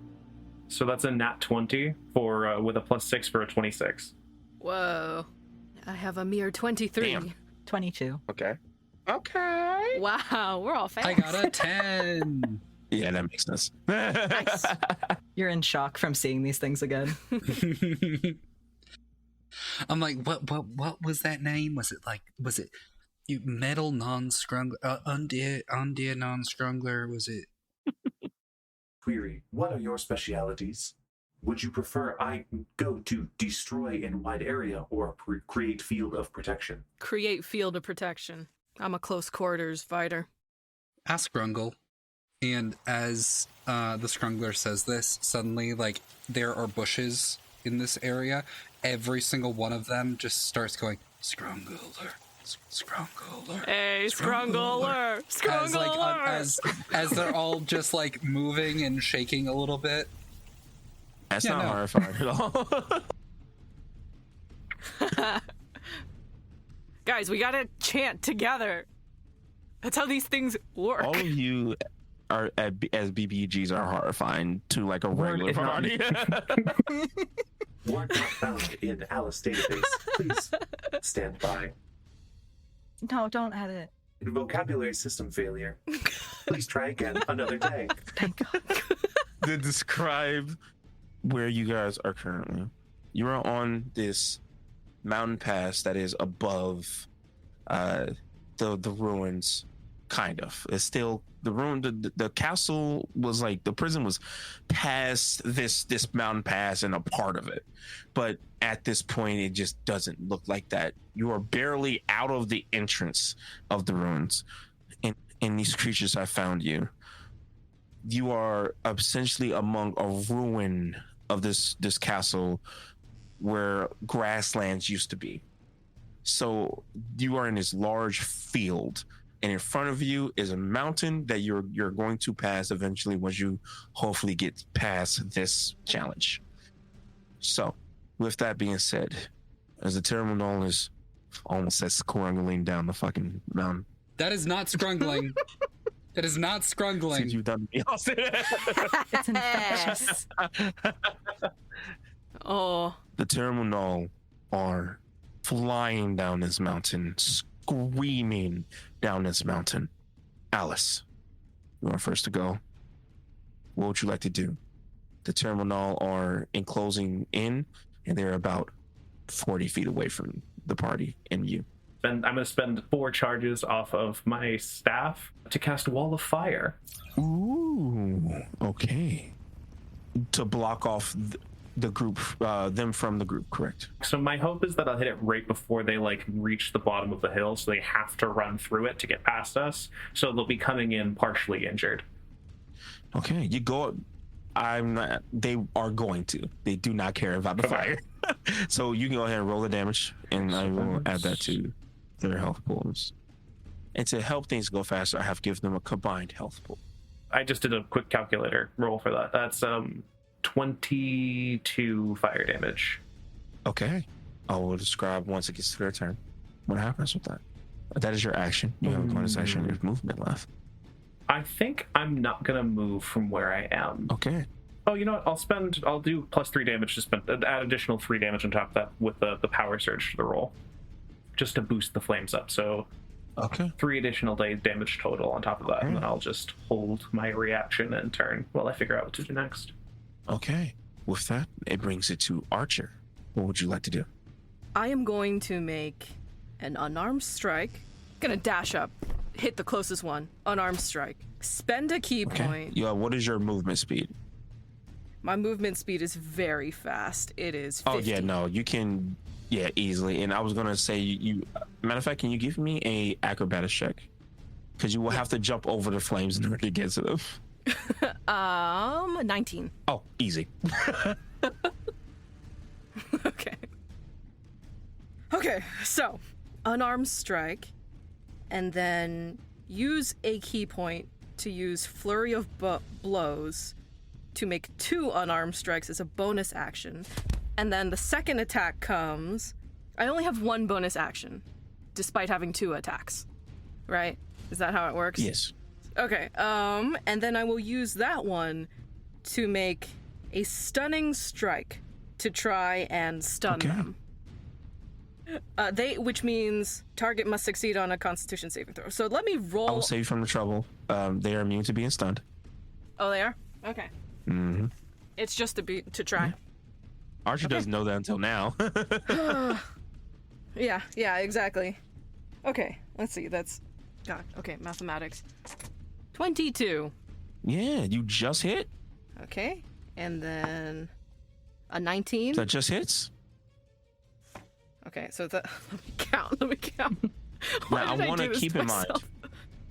So that's a nat 20 for with a +6 for a 26. Whoa. I have a mere 23. Damn. 22. Okay. Wow, we're all fast. I got a 10. Yeah, that makes sense. Nice. You're in shock from seeing these things again. I'm like, what was that name? Was it metal non-scrungler, undear non-scrungler? Was it? Query, what are your specialities? Would you prefer I go to destroy in wide area or create field of protection? Create field of protection. I'm a close quarters fighter. Ask Scrungle. And as the Scrungler says this, suddenly, like, there are bushes in this area. Every single one of them just starts going, Scrungler, Scrungler. Hey, Scrungler! Scrungler! As they're all just, like, moving and shaking a little bit. That's not horrifying at all. Guys, we gotta chant together. That's how these things work. All of you are as BBGs are horrifying to like a regular party. Word not found in Alice database. Please stand by. No, don't add it. Vocabulary system failure. Please try again another day. Thank God. To describe where you guys are currently, you are on this mountain pass that is above the ruins. Kind of. It's still the ruin. The castle was like the prison was past this mountain pass and a part of it, but at this point it just doesn't look like that. You are barely out of the entrance of the ruins, and these creatures have found you. You are essentially among a ruin of this castle where grasslands used to be. So you are in this large field. And in front of you is a mountain that you're going to pass eventually once you hopefully get past this challenge. So, with that being said, as the terminal is almost as scrungling down the fucking mountain. That is not scrungling. That is not scrungling. Since you've done me, I'll say that. It's infectious. Oh. The terminal are flying down this mountain, screaming down this mountain. Alice, you are first to go. What would you like to do? The terminal are enclosing in, and they're about 40 feet away from the party and you. And I'm going to spend 4 charges off of my staff to cast Wall of Fire. Ooh, okay. To block off the group, them from the group, correct? So my hope is that I'll hit it right before they like reach the bottom of the hill, so they have to run through it to get past us. So they'll be coming in partially injured. Okay, you go. I'm not. They are going to. They do not care about the fire. So you can go ahead and roll the damage, and I will add that to their health pools. And to help things go faster, I have given them a combined health pool. I just did a quick calculator roll for that. That's 22 fire damage. Okay. I will describe once it gets to their turn what happens with that. That is your action. You have a bonus action. There's movement left. I think I'm not going to move from where I am. Okay. Oh, you know what? I'll do +3 damage to add additional 3 damage on top of that with the power surge to the roll, just to boost the flames up. So, Okay. 3 additional damage total on top of that, and then I'll just hold my reaction and turn while I figure out what to do next. Okay. With that, it brings it to Archer. What would you like to do? I am going to make an unarmed strike. Gonna dash up, hit the closest one. Unarmed strike. Spend a key point. Yeah. What is your movement speed? My movement speed is very fast. It is 50. Oh yeah, no, you can. Yeah, easily. And I was gonna say, matter of fact, can you give me a acrobatics check? Because you will have to jump over the flames in order to get to them. 19. Oh, easy. Okay, so unarmed strike, and then use a key point to use flurry of blows to make 2 unarmed strikes as a bonus action. And then the second attack comes. I only have 1 bonus action, despite having 2 attacks. Right? Is that how it works? Yes. Okay. And then I will use that one to make a stunning strike to try and stun them. Which means target must succeed on a Constitution saving throw. So let me roll. I will save you from the trouble. They are immune to being stunned. Oh, they are? Okay. Mm-hmm. It's just to try. Yeah. Archer doesn't know that until now. Yeah, exactly. Okay, let's see. That's God. Okay, mathematics. 22. Yeah, you just hit. Okay, and then a 19. That just hits. Okay, so that let me count. Now I want to keep in mind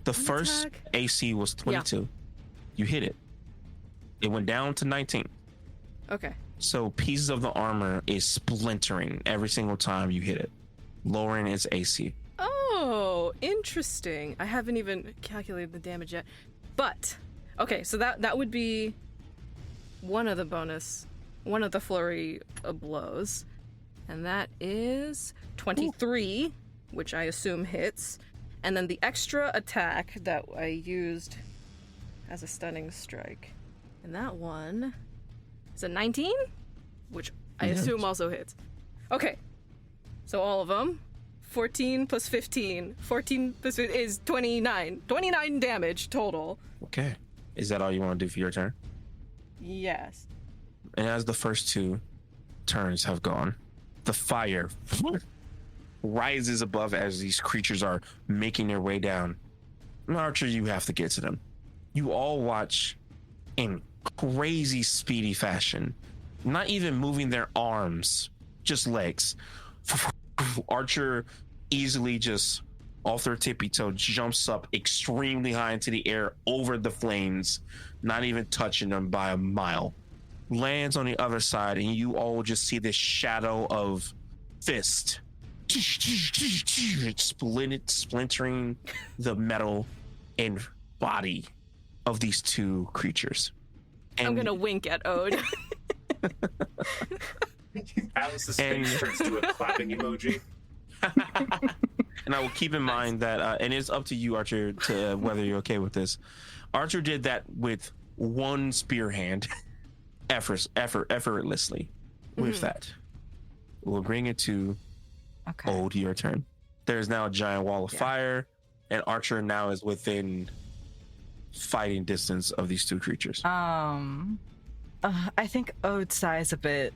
the first attack? AC was 22. Yeah. You hit it. It went down to 19. Okay. So pieces of the armor is splintering every single time you hit it, lowering its AC. Oh, interesting. I haven't even calculated the damage yet. But okay, so that would be one of the flurry of blows. And that is 23, which I assume hits. And then the extra attack that I used as a stunning strike. And that one is a 19, which I assume also hits. Okay, so all of them. 14 plus 15. 14 plus 15 is 29. 29 damage total. Okay. Is that all you want to do for your turn? Yes. And as the first 2 turns have gone, the fire rises above as these creatures are making their way down. Archer, you have to get to them. You all watch in crazy speedy fashion, not even moving their arms, just legs. Archer easily just off their tippy toe jumps up extremely high into the air over the flames, not even touching them by a mile. Lands on the other side, and you all just see this shadow of fist splintering the metal and body of these 2 creatures. And I'm gonna wink at Ode. Alice's face turns to a clapping emoji. And I will keep in mind that, and it's up to you, Archer, to whether you're okay with this. Archer did that with 1 spear hand, effortlessly. With that, we'll bring it to Ode, your turn. There's now a giant wall of fire, and Archer now is within fighting distance of these 2 creatures. I think Ode sighs a bit.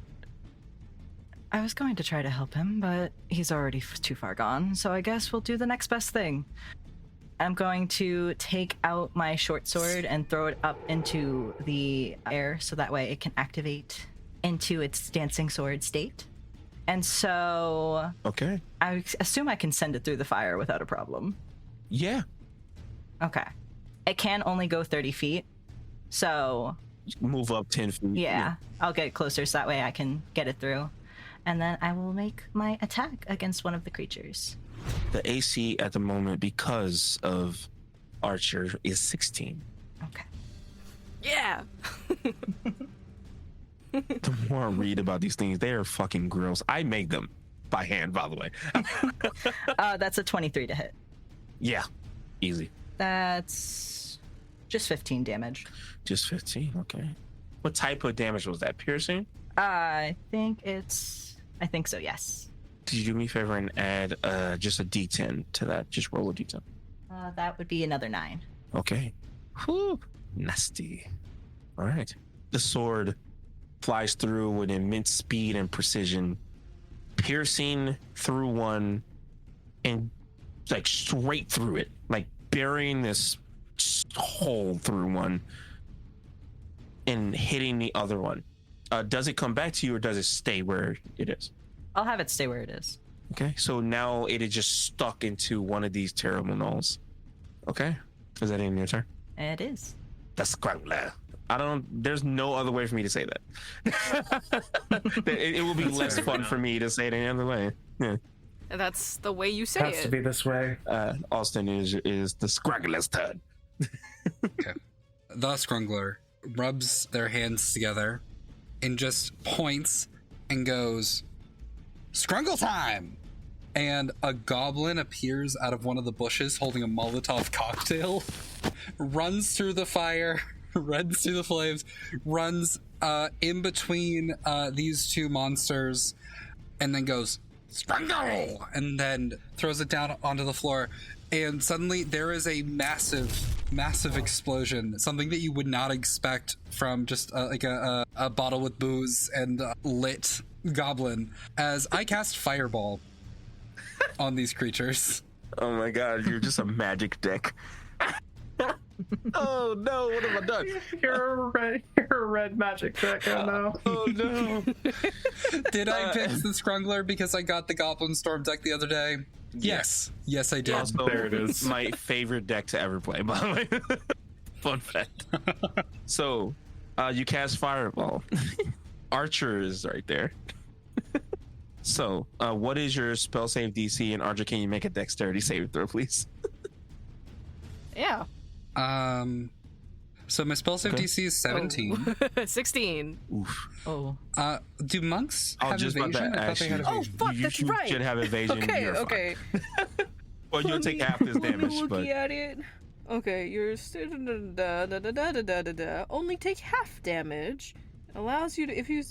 I was going to try to help him, but he's already too far gone, so I guess we'll do the next best thing. I'm going to take out my short sword and throw it up into the air so that way it can activate into its dancing sword state. And so... Okay. I assume I can send it through the fire without a problem. Yeah. Okay. It can only go 30 feet, so... Move up 10 feet. Yeah, I'll get closer so that way I can get it through. And then I will make my attack against one of the creatures. The AC at the moment, because of Archer, is 16. Okay. Yeah! The more I read about these things, they are fucking gross. I made them by hand, by the way. That's a 23 to hit. Yeah, easy. That's just 15 damage. Just 15, okay. What type of damage was that? Piercing? I think so, yes. Could you do me a favor and add just a D10 to that? Just roll a D10. That would be another 9. Okay. Whew. Nasty. All right. The sword flies through with immense speed and precision, piercing through one and like straight through it, like burying this hole through one and hitting the other one. Does it come back to you or does it stay where it is? I'll have it stay where it is. Okay, so now it is just stuck into one of these terrible gnolls. Okay, is that in your turn? It is. That's Scrangler. There's no other way for me to say that. it will be less fun for me to say it any other way. Yeah. That's the way you say Has to it. be this way. Austin is the Scraggler's turn. Okay. The Scrungler rubs their hands together and just points and goes, "Scrungle time!" And a goblin appears out of one of the bushes holding a Molotov cocktail, runs through the fire, runs through the flames, runs in between these two monsters, and then goes, "Scrungle!" and then throws it down onto the floor. And suddenly there is a massive explosion, something that you would not expect from just like a bottle with booze and lit goblin, as I cast Fireball on these creatures. Oh my god, you're just a magic deck. Oh no, what have I done? You're a red magic deck, I know. Oh no. Did I pick the Scrungler because I got the Goblin Storm deck the other day? Yes, I did. Also, There it is. my favorite deck to ever play, by the way. Fun fact. So, you cast Fireball. Archer is right there. So, what is your spell save DC? And Archer, can you make a dexterity saving throw, please? Yeah. So my spell save Okay. DC is 17. Oh. 16. Oof. Oh. Do monks I was have just about evasion? to I thought ask they had you. Oh, evasion. fuck, you that's should right. have evasion. Okay, You're fine. okay. Well, you'll take half this damage, but Looking at it. Okay, you're only take half damage. Allows you to if you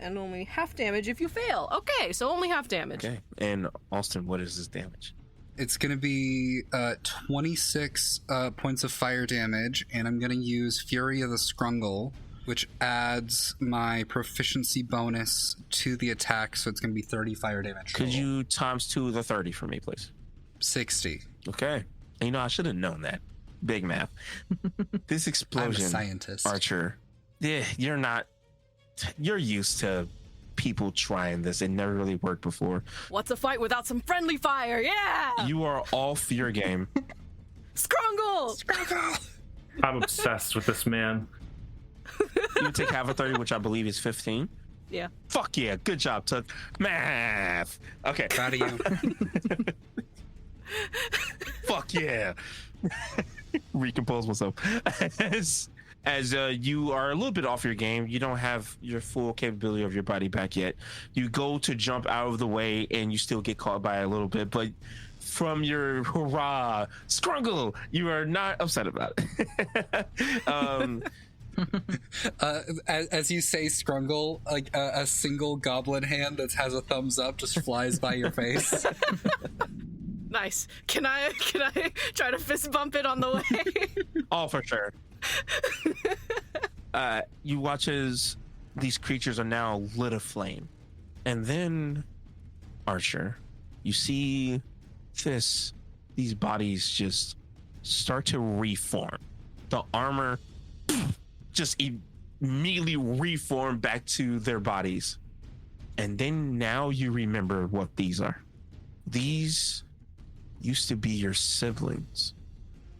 and only half damage if you fail. Okay, so only half damage. okay. And Austin, what is this damage? It's going to be 26 points of fire damage, and I'm going to use Fury of the Scrungle, which adds my proficiency bonus to the attack, so it's going to be 30 fire damage. Could total. you times 2 the 30 for me, please? 60. Okay. You know, I should have known that. Big math. This I'm a explosion, scientist. Archer. Yeah, you're used to people trying this. It never really worked before. What's a fight without some friendly fire? Yeah! You are off your game. Scrungle! I'm obsessed with this man. You take half of 30, which I believe is 15. Yeah. Fuck yeah. Good job, Tuck. Math. Okay. Proud of you. Fuck yeah. Recompose myself. As you are a little bit off your game, you don't have your full capability of your body back yet. You go to jump out of the way and you still get caught by a little bit, but from your hurrah, Scrungle, you are not upset about it. As you say Scrungle, like a single goblin hand that has a thumbs up just flies by your face. Nice. Can I try to fist bump it on the way? Oh, for sure. You watch as these creatures are now lit aflame. And then, Archer, you see these bodies just start to reform. The armor just immediately reform back to their bodies. And then now you remember what these are. These used to be your siblings.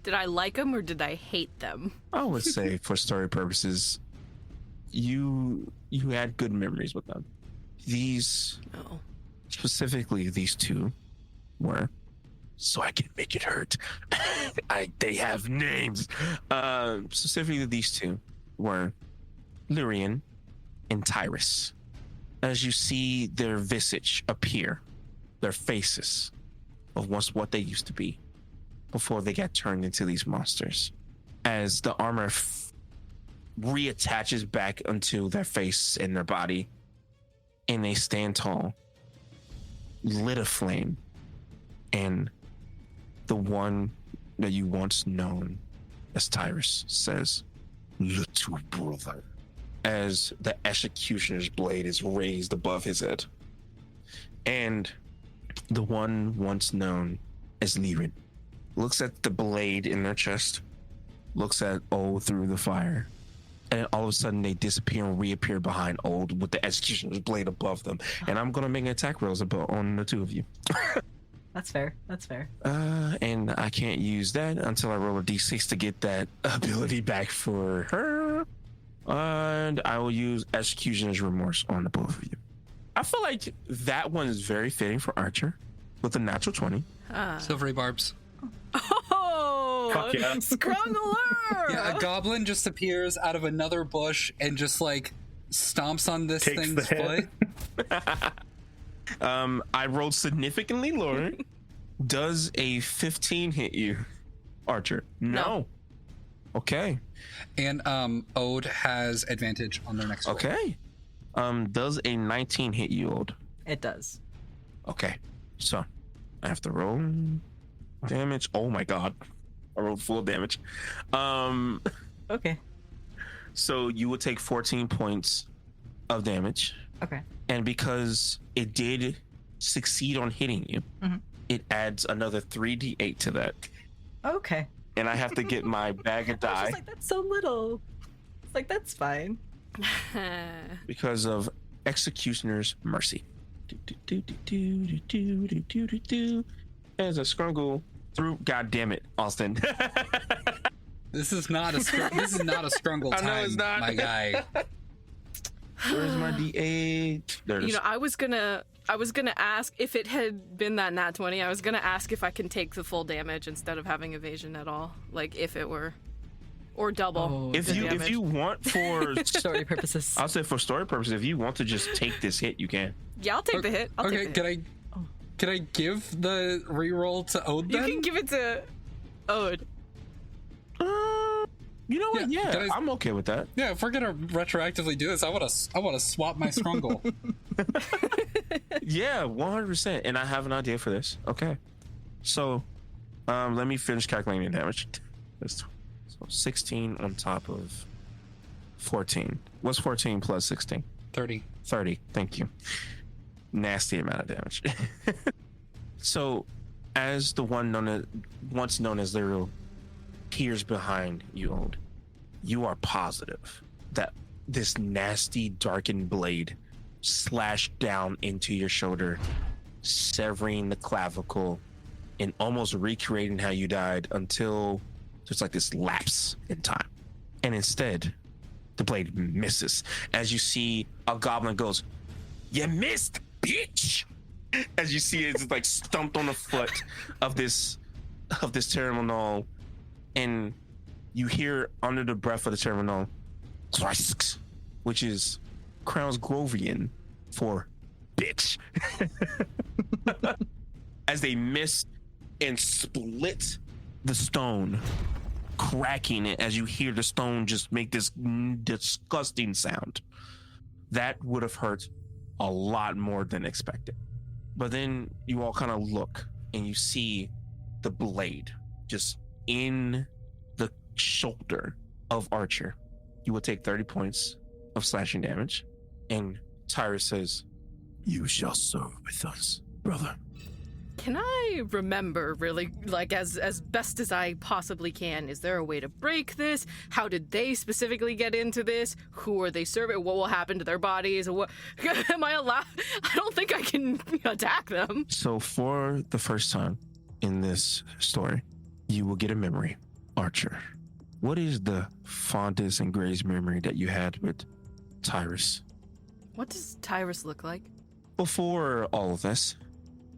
Did I like them or did I hate them? I would say, for story purposes, you had good memories with them. These, No. specifically these two, were, so I can make it hurt. They have names. Specifically, these two were Lyrian and Tyrus. As you see their visage appear, their faces of what they used to be before they got turned into these monsters. As the armor reattaches back onto their face and their body, and they stand tall, lit aflame, and the one that you once known as Tyrus says, "Little brother," as the executioner's blade is raised above his head. And the one once known as Liren looks at the blade in their chest, looks at Old through the fire, and all of a sudden they disappear and reappear behind Old with the executioner's blade above them. And I'm gonna make an attack rolls on the two of you. That's fair. That's fair. And I can't use that until I roll a d6 to get that ability back for her. And I will use Executioner's Remorse on the both of you. I feel like that one is very fitting for Archer with a natural 20. Silvery barbs. Oh, Fuck yeah. Scrungler! Yeah, a goblin just appears out of another bush and just like stomps on this Takes thing's the hit. foot. I rolled significantly lower. Does a 15 hit you, Archer? No. Okay. And Ode has advantage on their next roll. Okay. Does a 19 hit you, Old? It does. Okay. So I have to roll damage. Oh my god. I rolled full damage. Okay. So you will take 14 points of damage. Okay. And because it did succeed on hitting you, it adds another 3d8 to that. Okay. And I have to get my bag of I was die just like, that's so little. It's like, that's fine. because of Executioner's Mercy. As a scrungle through. God damn it, Austin. This is not a this is not a scrungle I time, know it's not. my guy. Where's my d8? There it is. You know, I was gonna ask if it had been that nat 20. I was gonna ask if I can take the full damage instead of having evasion at all, like if it were, or double. if you want for Story purposes. I'll say for story purposes, if you want to just take this hit, you can. Yeah, I'll take the hit. I'll Okay, take the hit. can I give the reroll to Ode You then? can give it to Ode. You know what? Yeah, Yeah, can I- I'm okay with that. Yeah, if we're gonna retroactively do this, I wanna swap my scrungle. Yeah, 100%. And I have an idea for this. Okay. So, let me finish calculating the damage. So 16 on top of 14. What's 14 plus 16? 30. 30. Thank you. Nasty amount of damage. So, as the one once known as Lyro peers behind you, Old, you are positive that this nasty darkened blade slashed down into your shoulder, severing the clavicle and almost recreating how you died until there's like this lapse in time. And instead, the blade misses. As you see, a goblin goes, "You missed, bitch!" As you see it's like stumped on the foot of this terminal, and you hear under the breath of the terminal, which is Crown's Grovian for bitch. As they miss and split the stone, cracking it as you hear the stone just make this disgusting sound. That would have hurt a lot more than expected. But then you all kind of look and you see the blade just in the shoulder of Archer. You will take 30 points of slashing damage. And Tyrus says, "You shall serve with us, brother." Can I remember really, like as best as I possibly can? Is there a way to break this? How did they specifically get into this? Who are they serving? What will happen to their bodies? What am I allowed? I don't think I can attack them. So for the first time in this story, you will get a memory. Archer, what is the fondest and greatest memory that you had with Tyrus? What does Tyrus look like? Before all of this,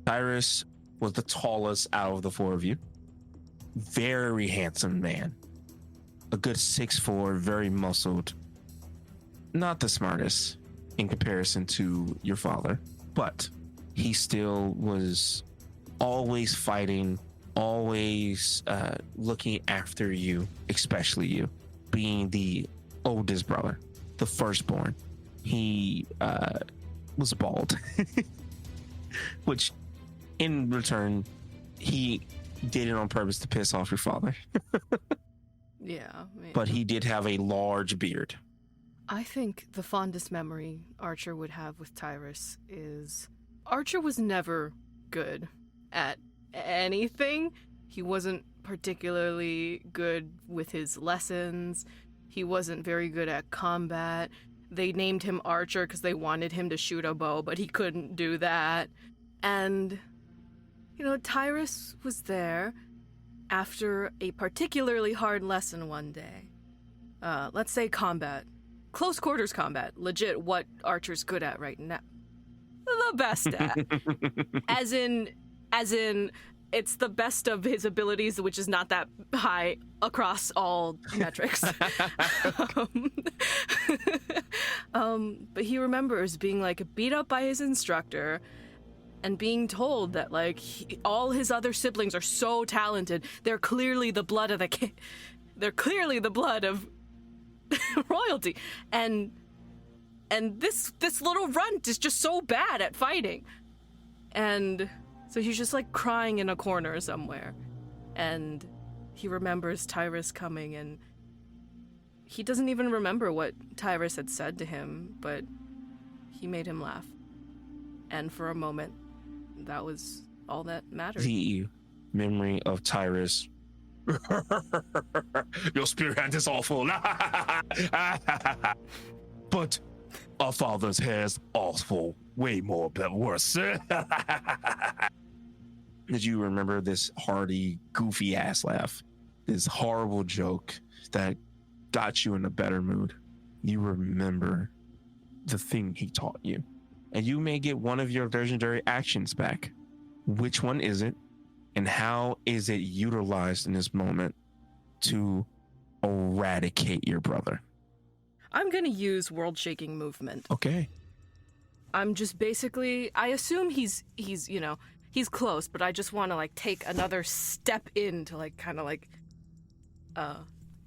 Tyrus was the tallest out of the four of you. Very handsome man. A good 6'4", very muscled. Not the smartest in comparison to your father, but he still was always fighting, always looking after you, especially you, being the oldest brother, the firstborn. He was bald, which in return, he did it on purpose to piss off your father. Yeah. Man. But he did have a large beard. I think the fondest memory Archer would have with Tyrus is Archer was never good at anything. He wasn't particularly good with his lessons. He wasn't very good at combat. They named him Archer because they wanted him to shoot a bow, but he couldn't do that. And, you know, Tyrus was there after a particularly hard lesson one day. Let's say combat. Close quarters combat. Legit what Archer's good at right now. The best at. As in, it's the best of his abilities, which is not that high across all metrics. But he remembers being, like, beat up by his instructor and being told that, like, all his other siblings are so talented. They're clearly the blood of the they're clearly the blood of royalty. And this little runt is just so bad at fighting. And so he's just, like, crying in a corner somewhere. And he remembers Tyrus coming, and he doesn't even remember what Tyrus had said to him, but he made him laugh. And for a moment, that was all that mattered. The memory of Tyrus. Your spear hand is awful. But our father's hair is awful. Way more, but worse. Did you remember this hearty, goofy ass laugh? This horrible joke that got you in a better mood. You remember the thing he taught you. And you may get one of your legendary actions back. Which one is it? And how is it utilized in this moment to eradicate your brother? I'm gonna use world-shaking movement. Okay. I'm just basically, I assume he's you know, he's close, but I just want to, like, take another step in to, like, kind of like,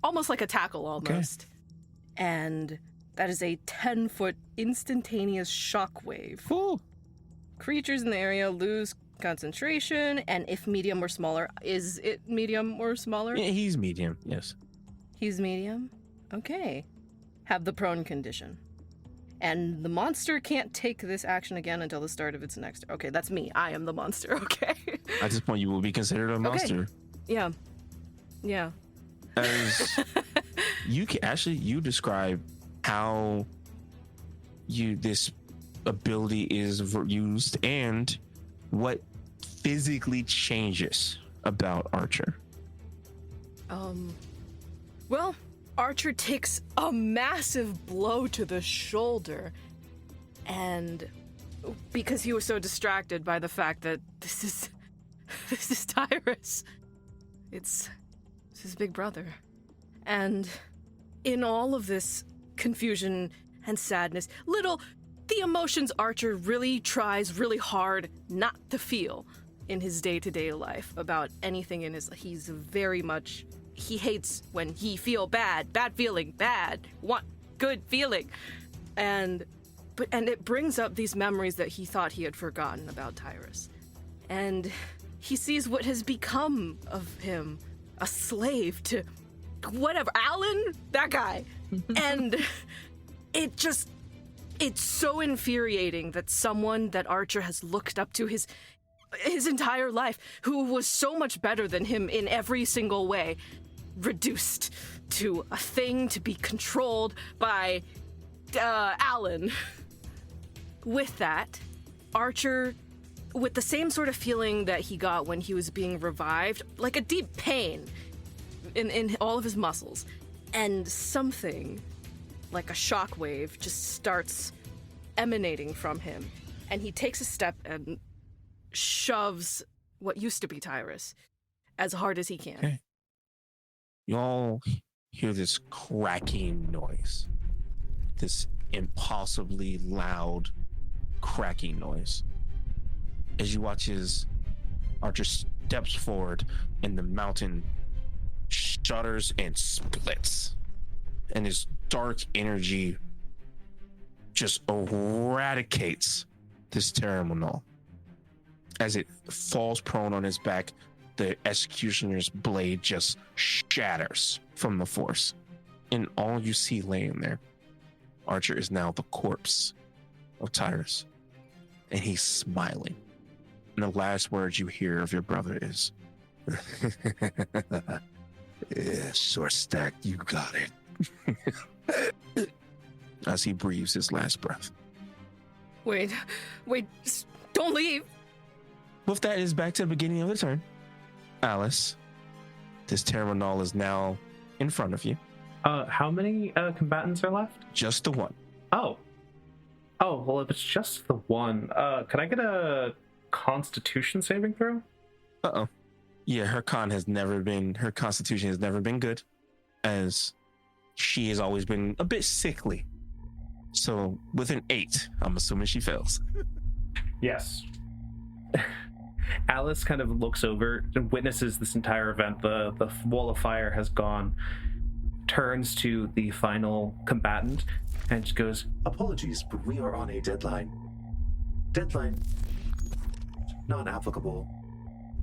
almost like a tackle almost. Okay. And that is a 10-foot instantaneous shockwave. Ooh. Creatures in the area lose concentration, and if medium or smaller, is it medium or smaller? Yeah, he's medium, yes. He's medium? Okay. Have the prone condition. And the monster can't take this action again until the start of its next... Okay, that's me. I am the monster, okay? At this point, you will be considered a monster. Okay. Yeah. Yeah. As you describe how this ability is used and what physically changes about Archer. Well, Archer takes a massive blow to the shoulder, and because he was so distracted by the fact that this is Tyrus. It's his big brother. And in all of this confusion and sadness, the emotions Archer really tries really hard not to feel in his day-to-day life about anything in his life. He's very much... He hates when he feel bad feeling, bad, want good feeling. And it brings up these memories that he thought he had forgotten about Tyrus. And he sees what has become of him, a slave to whatever, Alan, that guy. And it's so infuriating that someone that Archer has looked up to his entire life, who was so much better than him in every single way, reduced to a thing to be controlled by Alan. With that, Archer, with the same sort of feeling that he got when he was being revived, like a deep pain in all of his muscles, and something like a shockwave just starts emanating from him, and he takes a step and shoves what used to be Tyrus as hard as he can. Okay. You all hear this cracking noise. This impossibly loud cracking noise. As you watch as Archer steps forward and the mountain shudders and splits. and this dark energy just eradicates this terminal. As it falls prone on his back, the executioner's blade just shatters from the force. And all you see laying there, Archer, is now the corpse of Tyrus. And he's smiling. And the last words you hear of your brother is, yeah, short stack, you got it. As he breathes his last breath. Wait, don't leave. With that, is back to the beginning of the turn. Alice, this terminal is now in front of you. How many combatants are left? Just the one. Oh, well, if it's just the one, could I get a Constitution saving throw? Uh-oh. Yeah, her constitution has never been good, as she has always been a bit sickly. So with an 8, I'm assuming she fails. Yes. Alice kind of looks over and witnesses this entire event. The wall of fire has gone, turns to the final combatant, and just goes, Apologies, but we are on a deadline. Deadline. Non-applicable.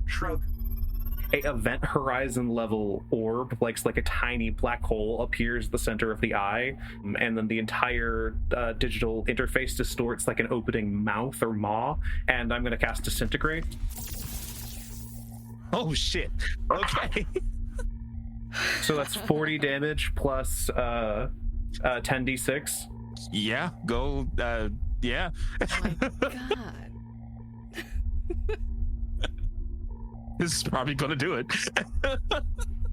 Shrug. a event horizon level orb, like a tiny black hole, appears at the center of the eye, and then the entire digital interface distorts like an opening mouth or maw, and I'm going to cast Disintegrate. Oh shit. Okay. So that's 40 damage plus 10d6. Yeah, go. Yeah. Oh my god. This is probably gonna do it.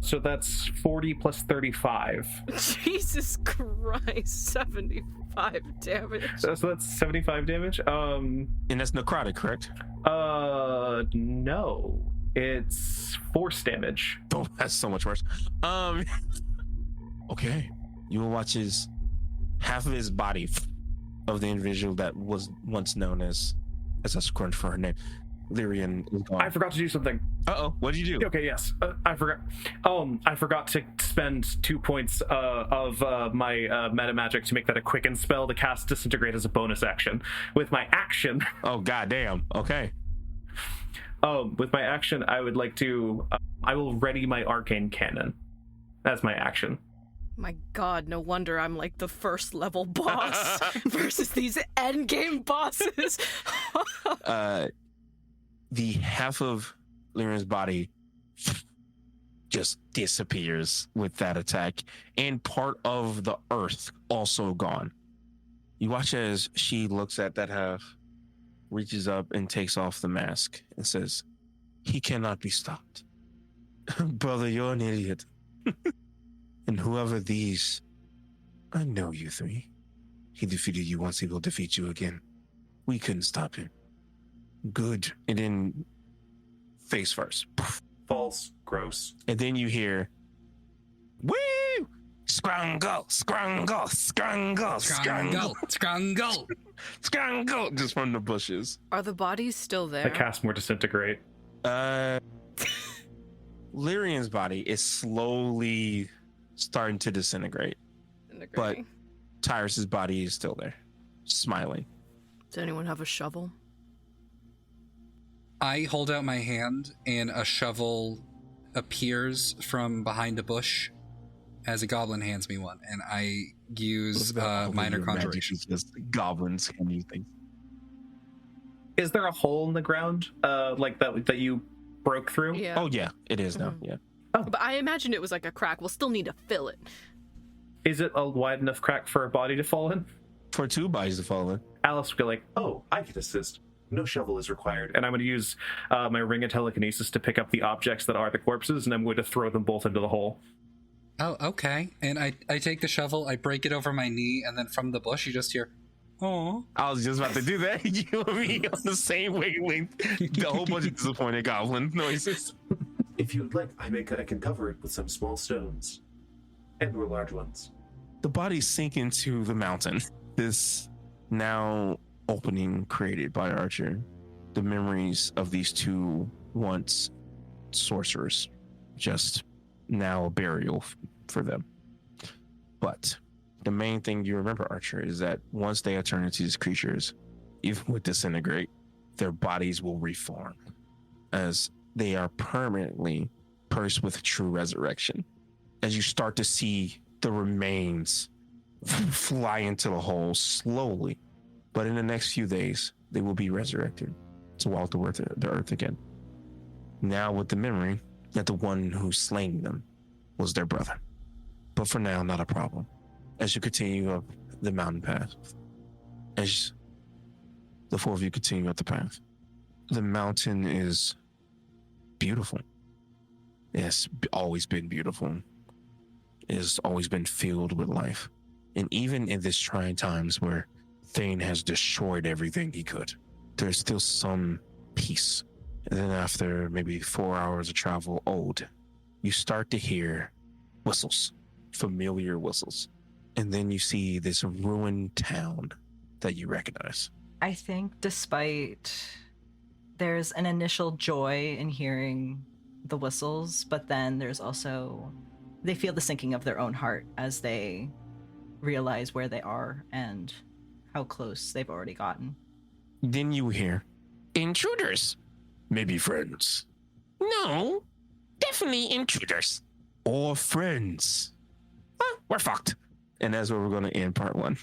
So that's 40 plus 35. Jesus Christ, 75 damage. So that's 75 damage. And that's necrotic, correct? No. It's force damage. Oh, that's so much worse. Okay. You will watch half of his body of the individual that was once known as a scrunch for her name, Lyrian, is gone. I forgot to do something. Uh-oh, what did you do? Okay, yes. I forgot. I forgot to spend 2 points of my meta magic to make that a quicken spell to cast Disintegrate as a bonus action. With my action. Oh, goddamn. Okay. With my action, I would like to. I will ready my arcane cannon. That's my action. My god, no wonder I'm like the first level boss versus these endgame bosses. The half of Lyrian's body just disappears with that attack, and part of the earth also gone. You watch as she looks at that half, reaches up and takes off the mask and says, "He cannot be stopped." Brother, you're an idiot. And whoever these, I know you three. He defeated you once, he will defeat you again. We couldn't stop him. Good. And then face first. False. Gross. And then you hear, woo! Scrungle, scrungle, scrungle, scrungle, Scrungle. scrungle, just from the bushes. Are the bodies still I there? cast more Disintegrate. Lyrian's body is slowly starting to disintegrate, but Tyrus's body is still there, smiling. Does anyone have a shovel? I hold out my hand, and a shovel appears from behind a bush as a goblin hands me one, and I use minor conjuration. Just goblins can use things. Is there a hole in the ground, like that you broke through? Yeah. Oh yeah, it is now. Yeah. But I imagined it was like a crack. We'll still need to fill it. Is it a wide enough crack for a body to fall in? For two bodies to fall in. Alice will go like, Oh, I can assist. No shovel is required. and I'm going to use my ring of telekinesis to pick up the objects that are the corpses, and I'm going to throw them both into the hole. Oh, okay. And I take the shovel, I break it over my knee, and then from the bush you just hear, "Oh." I was just about to do that. You and me on the same wavelength. A whole bunch of disappointed goblin noises. If you'd like, I can cover it with some small stones. And or large ones. The bodies sink into the mountain. This now opening created by Archer. The memories of these two once sorcerers. Just now a burial for them. But the main thing you remember, Archer, is that once they are turned into these creatures, even with disintegrate, their bodies will reform as they are permanently cursed with true resurrection. As you start to see the remains fly into the hole slowly, but in the next few days, they will be resurrected to walk the earth again. Now with the memory that the one who slain them was their brother. But for now, not a problem. As you continue up the mountain path, as the four of you continue up the path, the mountain is beautiful. It's always been beautiful. It has always been filled with life. And even in this trying times where Thane has destroyed everything he could, there's still some peace. And then after maybe 4 hours of travel you start to hear whistles, familiar whistles. And then you see this ruined town that you recognize. I think despite there's an initial joy in hearing the whistles, but then there's also, they feel the sinking of their own heart as they realize where they are and how close they've already gotten. Then you hear, intruders. Maybe friends. No, definitely intruders. Or friends. We're fucked. And that's where we're going to end part 1.